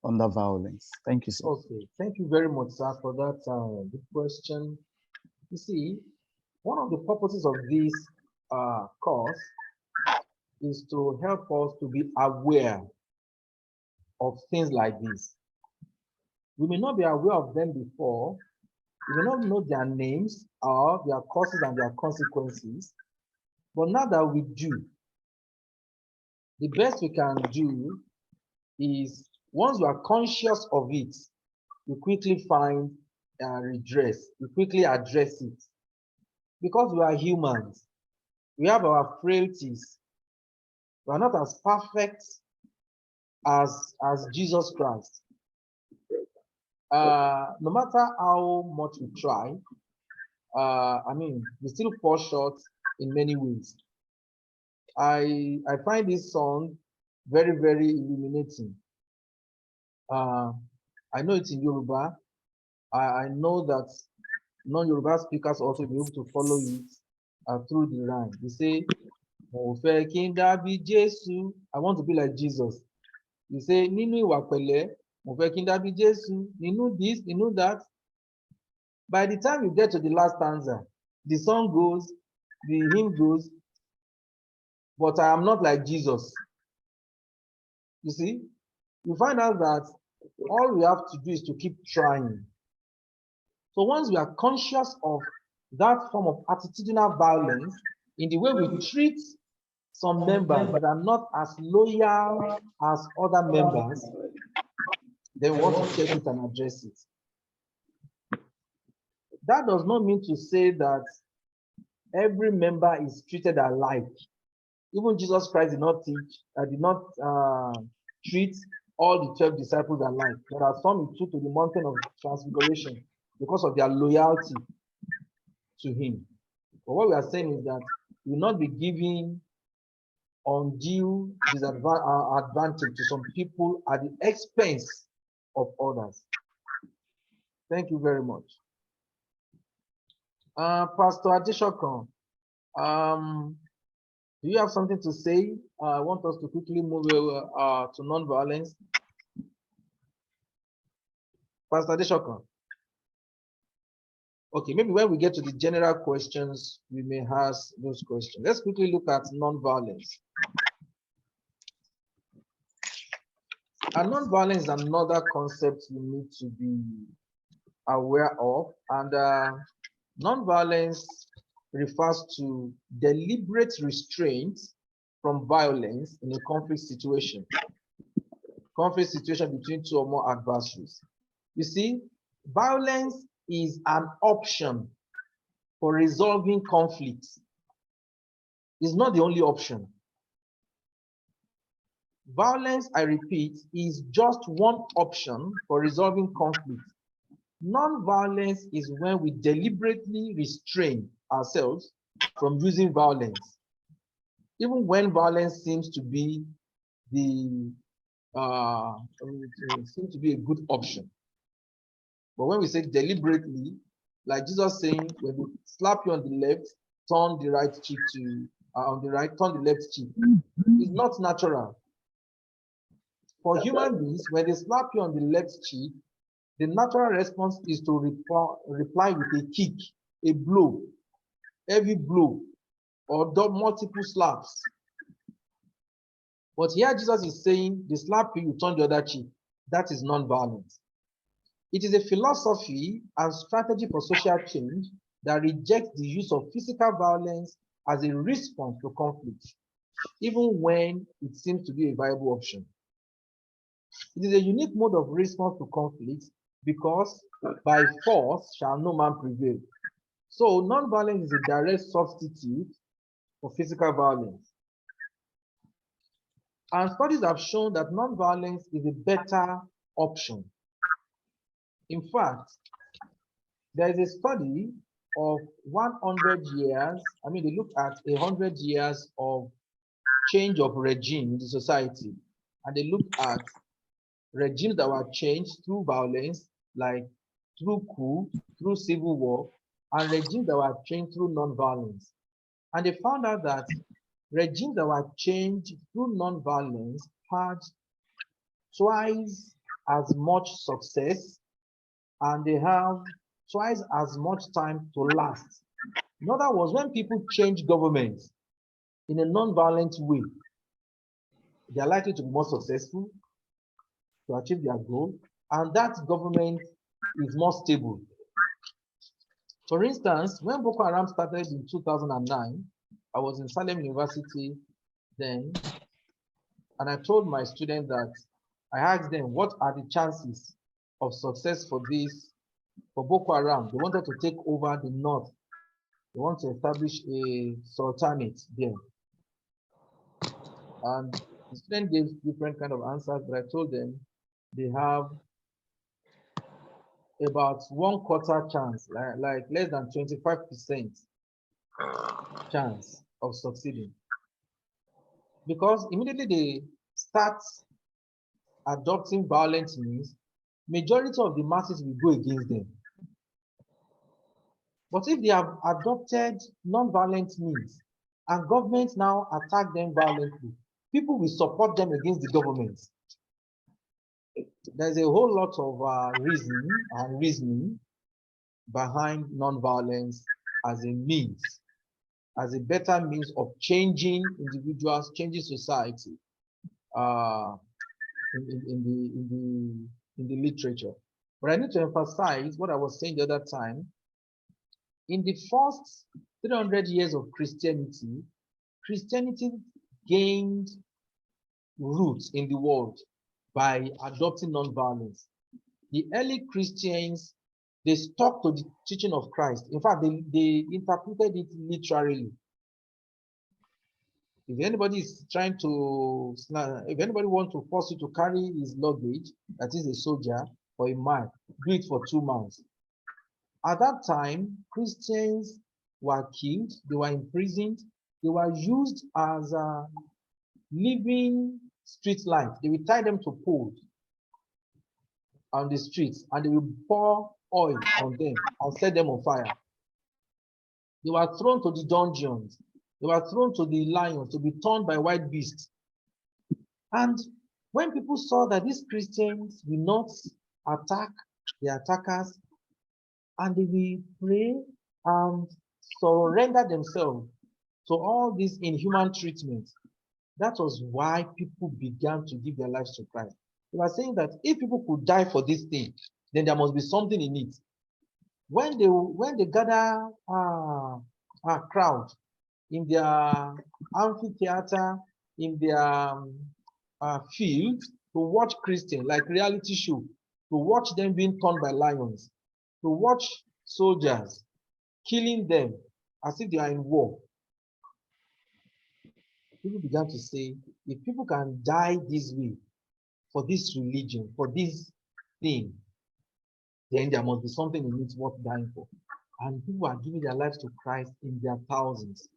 under violence? Thank you, sir. Okay, thank you very much, sir, for that good question. You see, one of the purposes of this course is to help us to be aware of things like this. We may not be aware of them before. We may not know their names or their causes and their consequences. But now that we do, the best we can do is, once you are conscious of it, you quickly find redress, you quickly address it. Because we are humans, we have our frailties. We are not as perfect as Jesus Christ. no matter how much we try, we still fall short in many ways. I find this song very, very illuminating. I know it's in Yoruba. I know that non-Yoruba speakers also be able to follow it through the rhyme. They say, Mo fẹ́ kí n dàbí Jésù. I want to be like Jesus. You say, nínú ìwà pẹ̀lẹ́, mo fẹ́ kí n dàbí Jésù. Nínú this, nínú that. By the time you get to the last stanza, the song goes, the hymn goes, but I am not like Jesus. You see, you find out that all we have to do is to keep trying. So once we are conscious of that form of attitudinal violence in the way we treat some members that are not as loyal as other members, then we want to check it and address it. That does not mean to say that every member is treated alike. Even Jesus Christ did not treat all the 12 disciples alike. There are some he took to the mountain of transfiguration because of their loyalty to him. But what we are saying is that we will not be giving undue advantage to some people at the expense of others. Thank you very much. Pastor Adeshokan, do you have something to say? I want us to quickly move to non-violence. Pastor Adeshokan. Okay, maybe when we get to the general questions, we may ask those questions. Let's quickly look at non-violence. And non-violence is another concept you need to be aware of. And non-violence refers to deliberate restraint from violence in a conflict situation. Conflict situation between two or more adversaries. You see, violence is an option for resolving conflicts. It's not the only option. Violence, I repeat, is just one option for resolving conflict. Non-violence is when we deliberately restrain ourselves from using violence, even when violence seems to be a good option. But when we say deliberately, like Jesus saying, when we slap you on the left, turn the right cheek to on the right, turn the left cheek. It's not natural. For human beings, when they slap you on the left cheek, the natural response is to reply with a kick, a blow, heavy blow, or multiple slaps. But here Jesus is saying, they slap you, you turn the other cheek. That is non-violence. It is a philosophy and strategy for social change that rejects the use of physical violence as a response to conflict, even when it seems to be a viable option. It is a unique mode of response to conflict because by force shall no man prevail. So non-violence is a direct substitute for physical violence. And studies have shown that non-violence is a better option. In fact, there is a study of 100 years, they look at 100 years of change of regime in the society, and they look at regimes that were changed through violence, like through coup, through civil war, and regimes that were changed through non-violence. And they found out that regimes that were changed through non-violence had twice as much success, and they have twice as much time to last. In other words, when people change governments in a non-violent way, they are likely to be more successful, to achieve their goal, and that government is more stable. For instance, when Boko Haram started in 2009, I was in Salem University then, and I told my students that I asked them, what are the chances of success for Boko Haram? They wanted to take over the north. They want to establish a sultanate there. And the student gave different kind of answers, but I told them they have about 1/4 chance, like less than 25% chance of succeeding. Because immediately they start adopting violent means, majority of the masses will go against them. But if they have adopted non-violent means and government now attack them violently, people will support them against the government. There's a whole lot of reasoning behind non-violence as a means, as a better means of changing individuals, changing society in the literature. But I need to emphasize what I was saying the other time. In the first 300 years of Christianity, Christianity gained roots in the world by adopting non-violence. The early Christians, they stuck to the teaching of Christ. In fact, they interpreted it literally. If anybody is trying to, if anybody wants to force you to carry his luggage, that is a soldier, for a mile, do it for 2 months. At that time, Christians were killed, they were imprisoned, they were used as a living street light. They will tie them to poles on the streets and they will pour oil on them and set them on fire. They were thrown to the dungeons. They were thrown to the lions to be torn by wild beasts. And when people saw that these Christians will not attack the attackers, and they will pray and surrender themselves to all this inhuman treatment, that was why people began to give their lives to Christ. They were saying that if people could die for this thing, then there must be something in it. When they gather a crowd in their amphitheater, in their field to watch Christians, like reality show, to watch them being torn by lions, to watch soldiers killing them as if they are in war. People began to say, if people can die this way for this religion, for this thing, then there must be something in it worth dying for. And people are giving their lives to Christ in their thousands.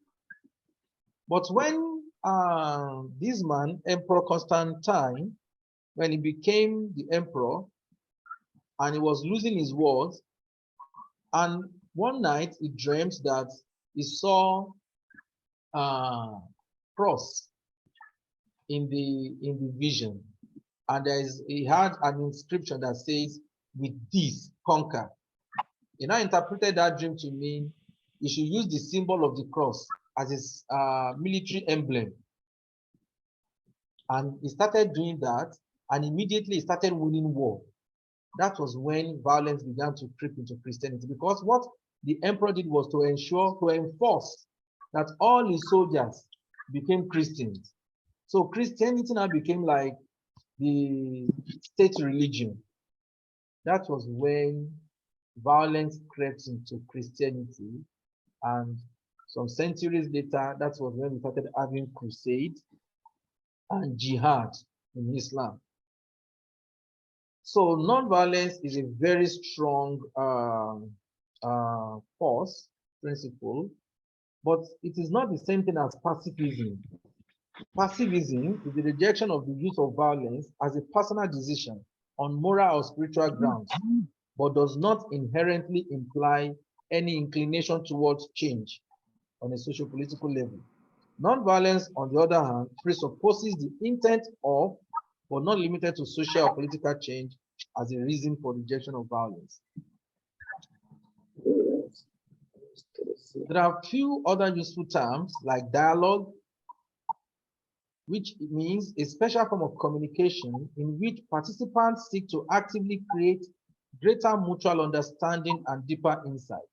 But when this man, Emperor Constantine, when he became the emperor and he was losing his wars, and one night he dreamt that he saw a cross in the vision, and he had an inscription that says, "With this conquer." He now interpreted that dream to mean he should use the symbol of the cross as his military emblem. And he started doing that, and immediately he started winning war. That was when violence began to creep into Christianity, because what the emperor did was to enforce that all his soldiers became Christians. So Christianity now became like the state religion. That was when violence crept into Christianity, and some centuries later, that was when we started having crusade and jihad in Islam. So non-violence is a very strong force, principle, but it is not the same thing as pacifism. Pacifism is the rejection of the use of violence as a personal decision on moral or spiritual grounds, but does not inherently imply any inclination towards change on a socio-political level. Non-violence, on the other hand, presupposes the intent of, but not limited to, social or political change as a reason for rejection of violence. There are a few other useful terms like dialogue, which means a special form of communication in which participants seek to actively create greater mutual understanding and deeper insight.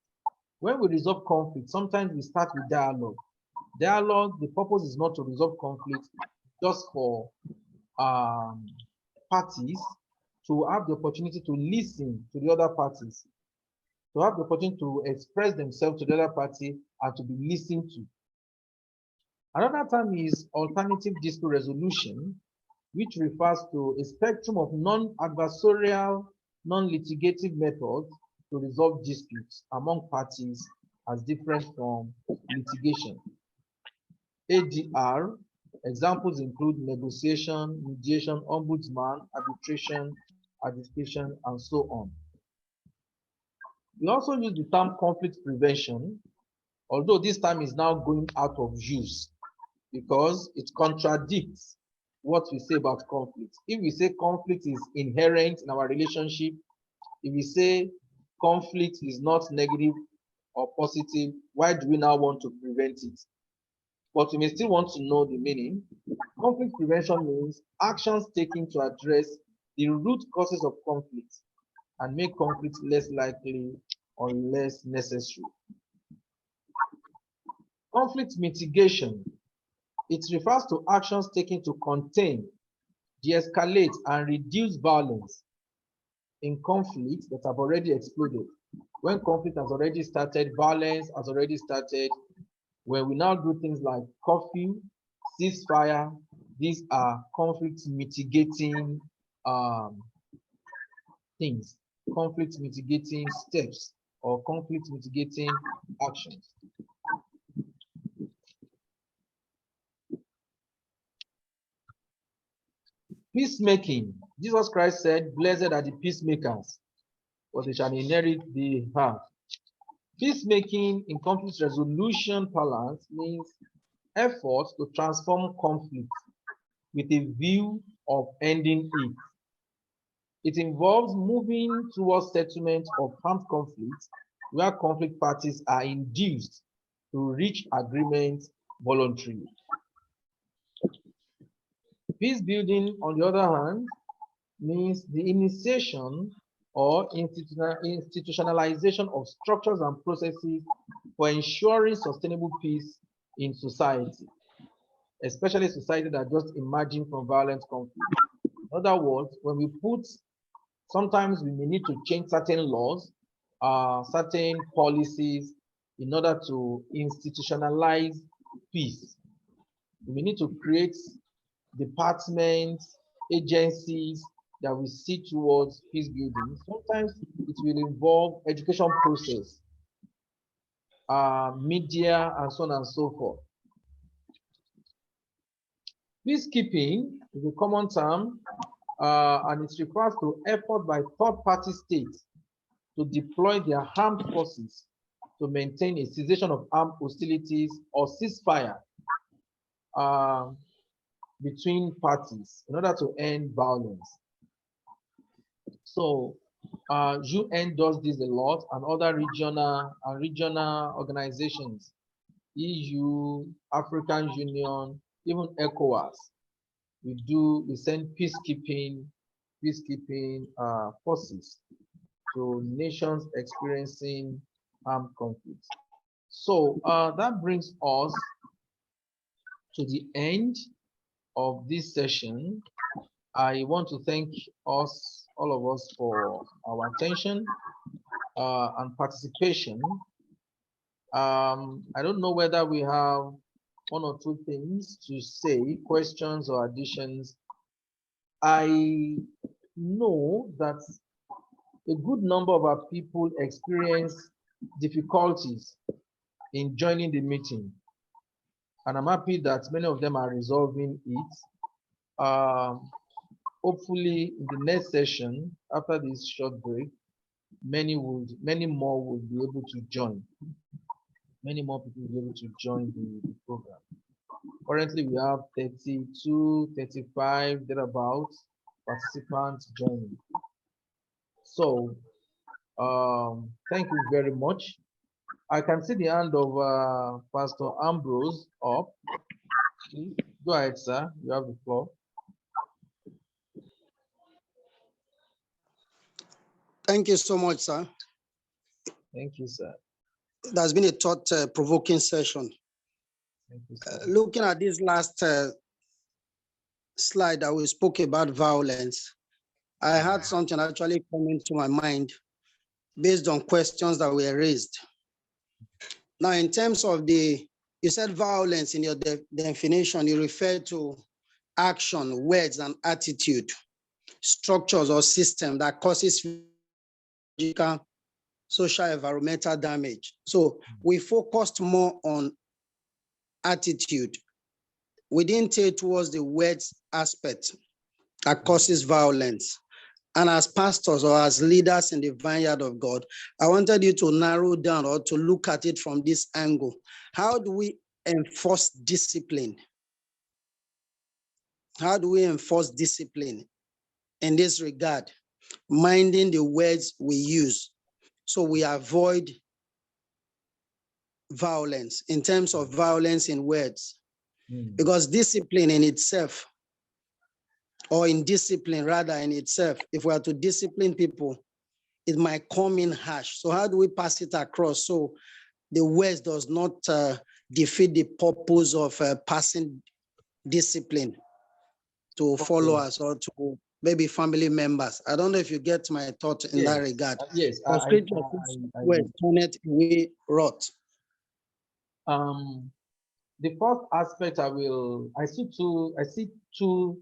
When we resolve conflict, sometimes we start with dialogue. Dialogue, the purpose is not to resolve conflict, just for parties to have the opportunity to listen to the other parties, to have the opportunity to express themselves to the other party and to be listened to. Another term is alternative dispute resolution, which refers to a spectrum of non-adversarial non-litigative methods to resolve disputes among parties as different from litigation. ADR, examples include negotiation, mediation, ombudsman, arbitration, adjudication, and so on. We also use the term conflict prevention, although this term is now going out of use because it contradicts what we say about conflict. If we say conflict is inherent in our relationship, if we say conflict is not negative or positive, why do we now want to prevent it? But we may still want to know the meaning. Conflict prevention means actions taken to address the root causes of conflict and make conflict less likely or less necessary. Conflict mitigation. It refers to actions taken to contain, de-escalate, and reduce violence in conflicts that have already exploded. When conflict has already started, violence has already started, when we now do things like curfew, ceasefire, these are conflict mitigating things, conflict mitigating steps, or conflict mitigating actions. Peacemaking. Jesus Christ said, "Blessed are the peacemakers, for they shall inherit the earth." Peacemaking in conflict resolution parlance means effort to transform conflict with a view of ending it. It involves moving towards settlement of armed conflicts where conflict parties are induced to reach agreement voluntarily. Peace building, on the other hand, means the initiation or institutionalization of structures and processes for ensuring sustainable peace in society, especially society that just emerging from violent conflict. In other words, when we put, sometimes we may need to change certain laws, certain policies in order to institutionalize peace. We may need to create departments, agencies that will see towards peace building. Sometimes it will involve education process, media, and so on and so forth. Peacekeeping is a common term, and it refers to effort by third-party states to deploy their armed forces to maintain a cessation of armed hostilities or ceasefire between parties in order to end violence. So UN does this a lot, and other regional organizations, EU, African Union, even ECOWAS. We send peacekeeping forces to nations experiencing armed conflict. So that brings us to the end of this session. I want to thank all of us for our attention and participation. I don't know whether we have one or two things to say, questions or additions. I know that a good number of our people experience difficulties in joining the meeting, and I'm happy that many of them are resolving it. Hopefully in the next session, after this short break, many more will be able to join. Many more people will be able to join the program. Currently, we have 32, 35, thereabouts participants joining. So, thank you very much. I can see the hand of Pastor Ambrose up. Please go ahead, sir. You have the floor. Thank you so much, sir. Thank you, sir. It has been a thought-provoking session. Thank you, sir. Looking at this last slide that we spoke about violence, I had something actually come into my mind based on questions that were raised. Now, in terms of you said violence in your definition, you refer to action, words, and attitude, structures or system that causes social, environmental damage. So we focused more on attitude. We didn't take towards the words aspect that causes violence. And as pastors or as leaders in the vineyard of God, I wanted you to narrow down or to look at it from this angle. How do we enforce discipline? How do we enforce discipline in this regard? Minding the words we use so we avoid violence, in terms of violence in words. Because discipline in itself, or in discipline rather in itself, if we are to discipline people, it might come in harsh. So how do we pass it across so the words does not defeat the purpose of passing discipline to followers or to maybe family members? I don't know if you get my thought in that regard. Yes, turn it away rot. The first aspect I see two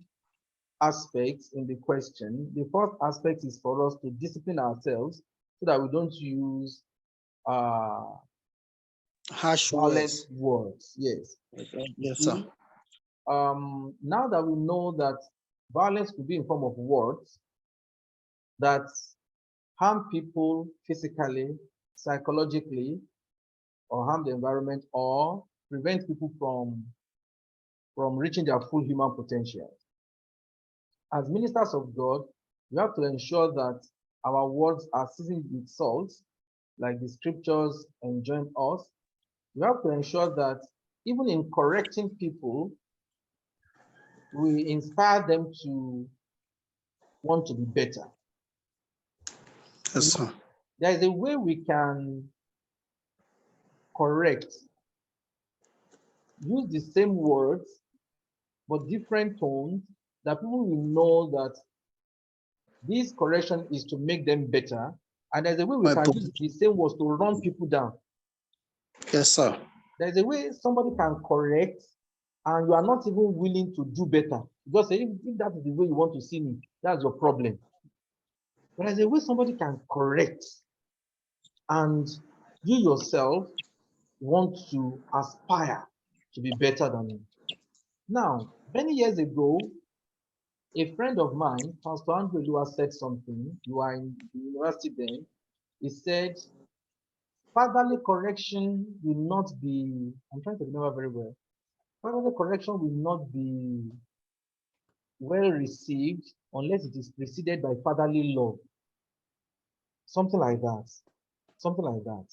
aspects in the question. The first aspect is for us to discipline ourselves so that we don't use harsh words. Yes. Yes, sir. Now that we know that violence could be in form of words that harm people physically, psychologically, or harm the environment, or prevent people from reaching their full human potential. As ministers of God, we have to ensure that our words are seasoned with salt, like the scriptures enjoin us. We have to ensure that even in correcting people, we inspire them to want to be better. Yes, sir. There is a way we can correct, use the same words, but different tones, that people will know that this correction is to make them better. And there's a way we can use the same words to run people down. Yes, sir. There's a way somebody can correct and you are not even willing to do better. Because if that is the way you want to see me, that's your problem. But there's a way somebody can correct and you yourself want to aspire to be better than him. Now, many years ago, a friend of mine, Pastor Andrew Lua, said something. You are in the university then. He said, fatherly correction will not be, I'm trying to remember very well. Fatherly correction will not be well received unless it is preceded by fatherly love. Something like that. Something like that.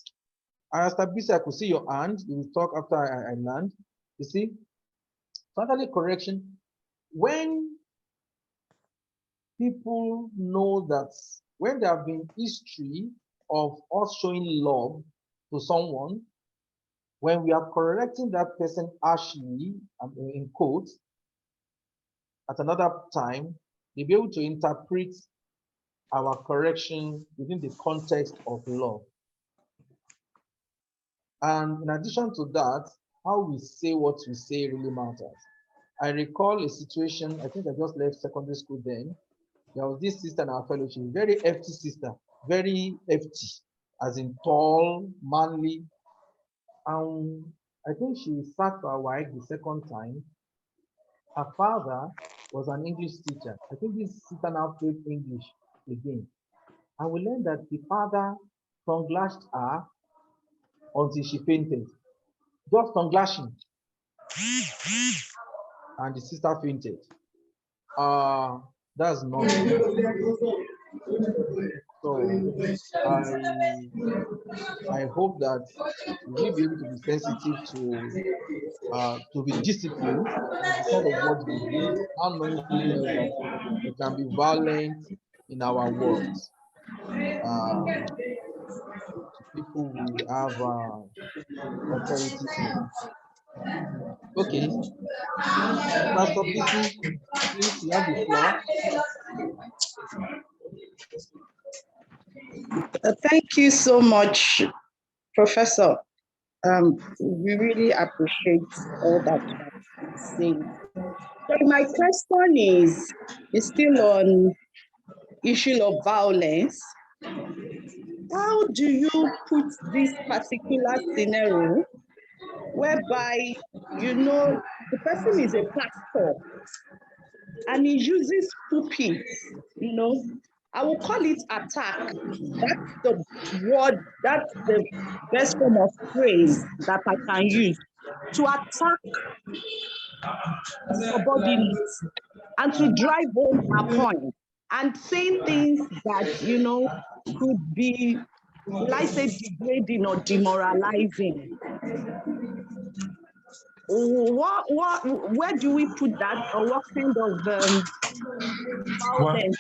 Pastor Bisi, I could see your hand. You will talk after I land. You see, fatherly correction, when people know that when there have been history of us showing love to someone, when we are correcting that person harshly, in quotes, at another time, they'll be able to interpret our correction within the context of love. And in addition to that, how we say what we say really matters. I recall a situation, I think I just left secondary school then. There was this sister in our fellowship, very hefty sister, very hefty, as in tall, manly. I think she sat for a while the second time. Her father was an English teacher. I think this sister now played English again. And we learned that the father tongue lashed her until she fainted. Just tongue lashing. And the sister fainted. That's not good. So I hope that we'll be able to be sensitive to be disciplined in the sort of words we use, and knowing fully well that we can be violent in our words to people we have authority over. Okay, Pastor Bisi, please, you have the floor. Thank you so much, Professor. We really appreciate all that you have said. So my question is still on issue of violence. how do you put this particular scenario whereby, you know, the person is a pastor and he uses pulpit, you know, I will call it attack. That's the word, that's the best form of phrase that I can use to attack subordinates and to drive home a point and saying things that, you know, could be, will I say, degrading or demoralizing. Where do we put that, or what kind of violence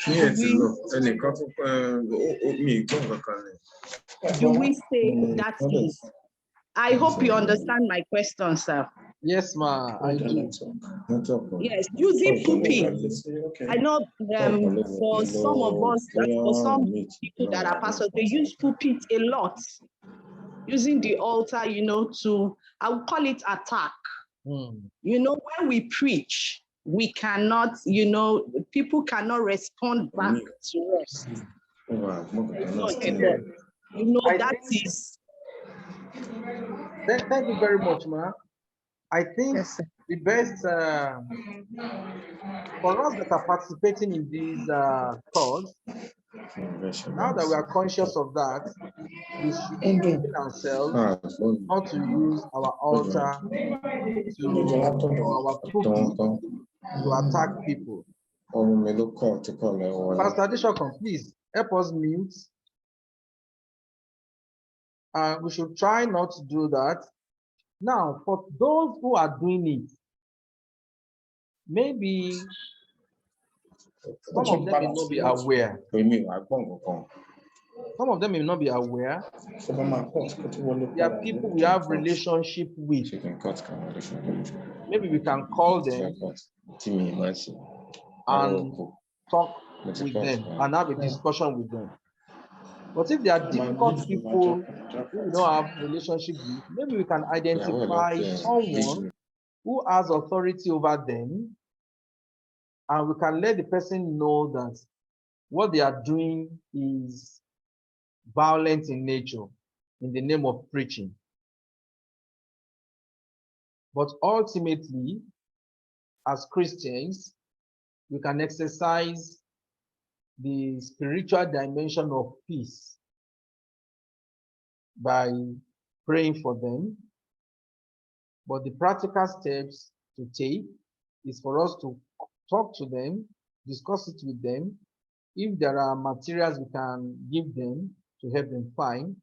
do we say that is? I hope you understand my question, sir. Yes, ma, I do. Yes, using pulpit. I know for some of us, for some people that are pastors, they use pulpit a lot. Using the altar, you know, to, I would call it attack. You know, when we preach, we cannot, you know, people cannot respond back to us. You know, that is. Thank you very much, ma. I think the best for us that are participating in these calls, now that we are conscious of that, we should train ourselves not to use our altar or our pulpit to attack people. Pastor Adeshokon, please help us mute. We should try not to do that. Now, for those who are doing it, maybe some of them may not be aware. Some of them may not be aware. There are people we have relationship with. Maybe we can call them and talk with them and have a discussion with them. But if they are difficult people who we don't have relationship with, maybe we can identify someone who has authority over them, and we can let the person know that what they are doing is violent in nature in the name of preaching. But ultimately, as Christians, we can exercise the spiritual dimension of peace by praying for them. But the practical steps to take is for us to talk to them, discuss it with them. If there are materials we can give them to help them find,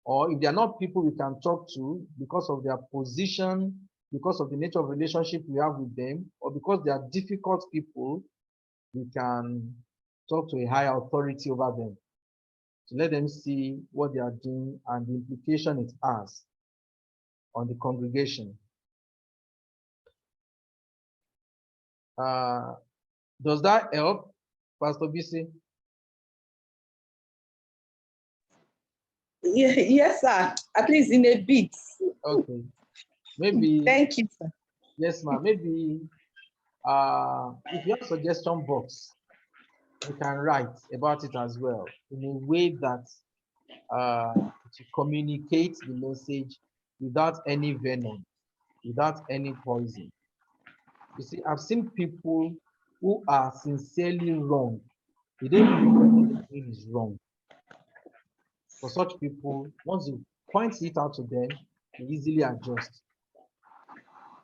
or if they are not people we can talk to because of their position, because of the nature of relationship we have with them, or because they are difficult people, we can talk to a higher authority over them to let them see what they are doing and the implication it has on the congregation. Does that help, Pastor BC? Yes, sir. At least in a bit. Okay. Maybe. Thank you, sir. Yes, ma'am. Maybe if you have suggestion box, you can write about it as well in a way that to communicate the message without any venom, without any poison. You see, I've seen people who are sincerely wrong. They don't know anything is wrong. For such people, once you point it out to them, they easily adjust.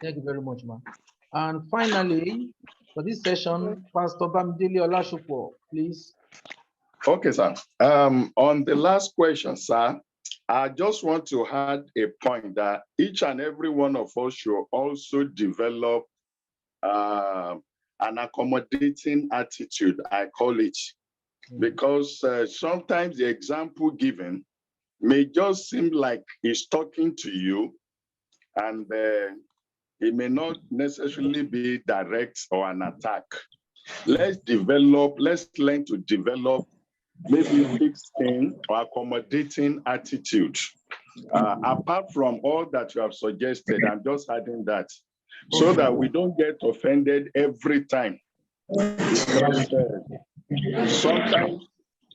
Thank you very much, ma'am. And finally, for this session, Pastor Bamidele Olashopo, please. Okay, sir. On the last question, sir, I just want to add a point that each and every one of us should also develop an accommodating attitude, I call it, because sometimes the example given may just seem like he's talking to you, and it may not necessarily be direct or an attack. Let's learn to develop maybe thick-skinned or accommodating attitude. Apart from all that you have suggested, I'm just adding that, so that we don't get offended every time. Because sometimes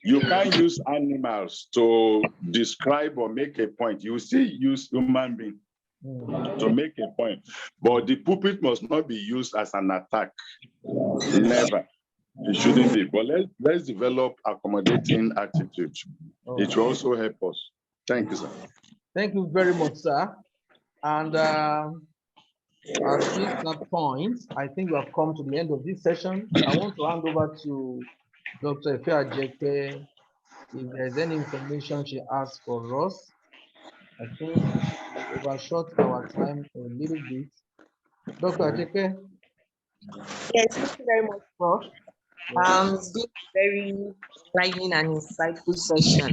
You can't use animals to describe or make a point. You still use human being to make a point. But the pulpit must not be used as an attack. Never. It shouldn't be. But let's develop accommodating attitude. It will also help us. Thank you, sir. Thank you very much, sir. And at this point, I think we have come to the end of this session. I want to hand over to Dr. Efe Ajeke. If there's any information she has for us, I think we overshot our time a little bit. Dr. Ajeke? Yes, thank you very much, Prof. It's been a very enlightening and insightful session.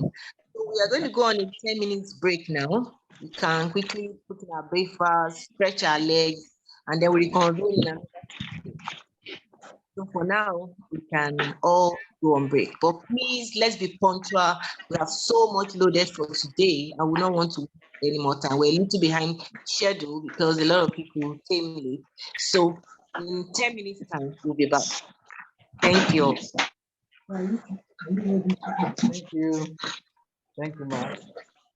So we are going to go on a 10 minutes break now. We can quickly put in our breakfast, stretch our legs, and then we reconvene in another. So for now, we can all go on break. But please, let's be punctual. We have so much loaded for today. I would not want to waste any more time. We're a little behind schedule because a lot of people came late. So in 10 minutes time, we'll be back. Thank you. Thank you. Thank you, Mark.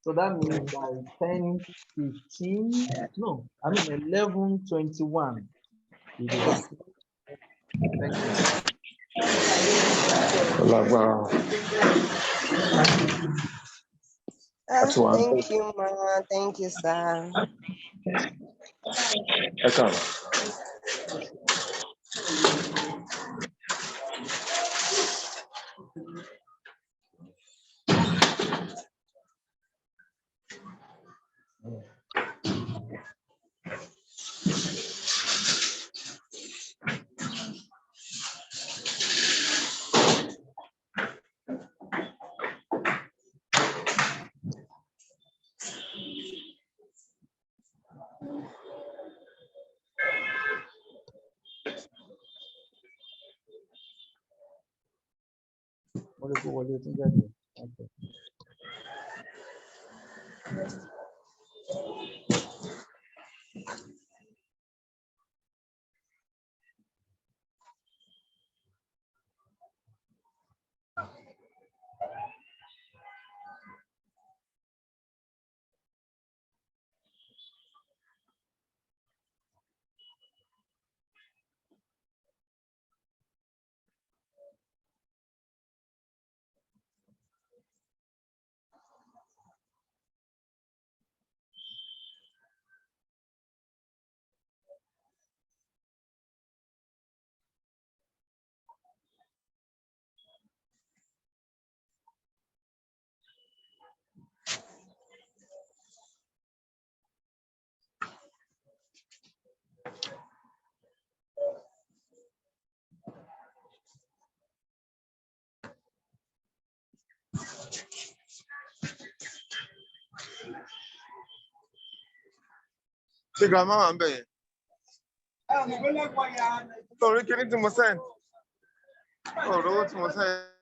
So that means by 10:15, no, I mean 11:21. We'll be back. Thank you. Thank you, Ma. Thank you, sir. Okay. The grandma I'm being. Sorry, can you do my son? Oh, what's my son?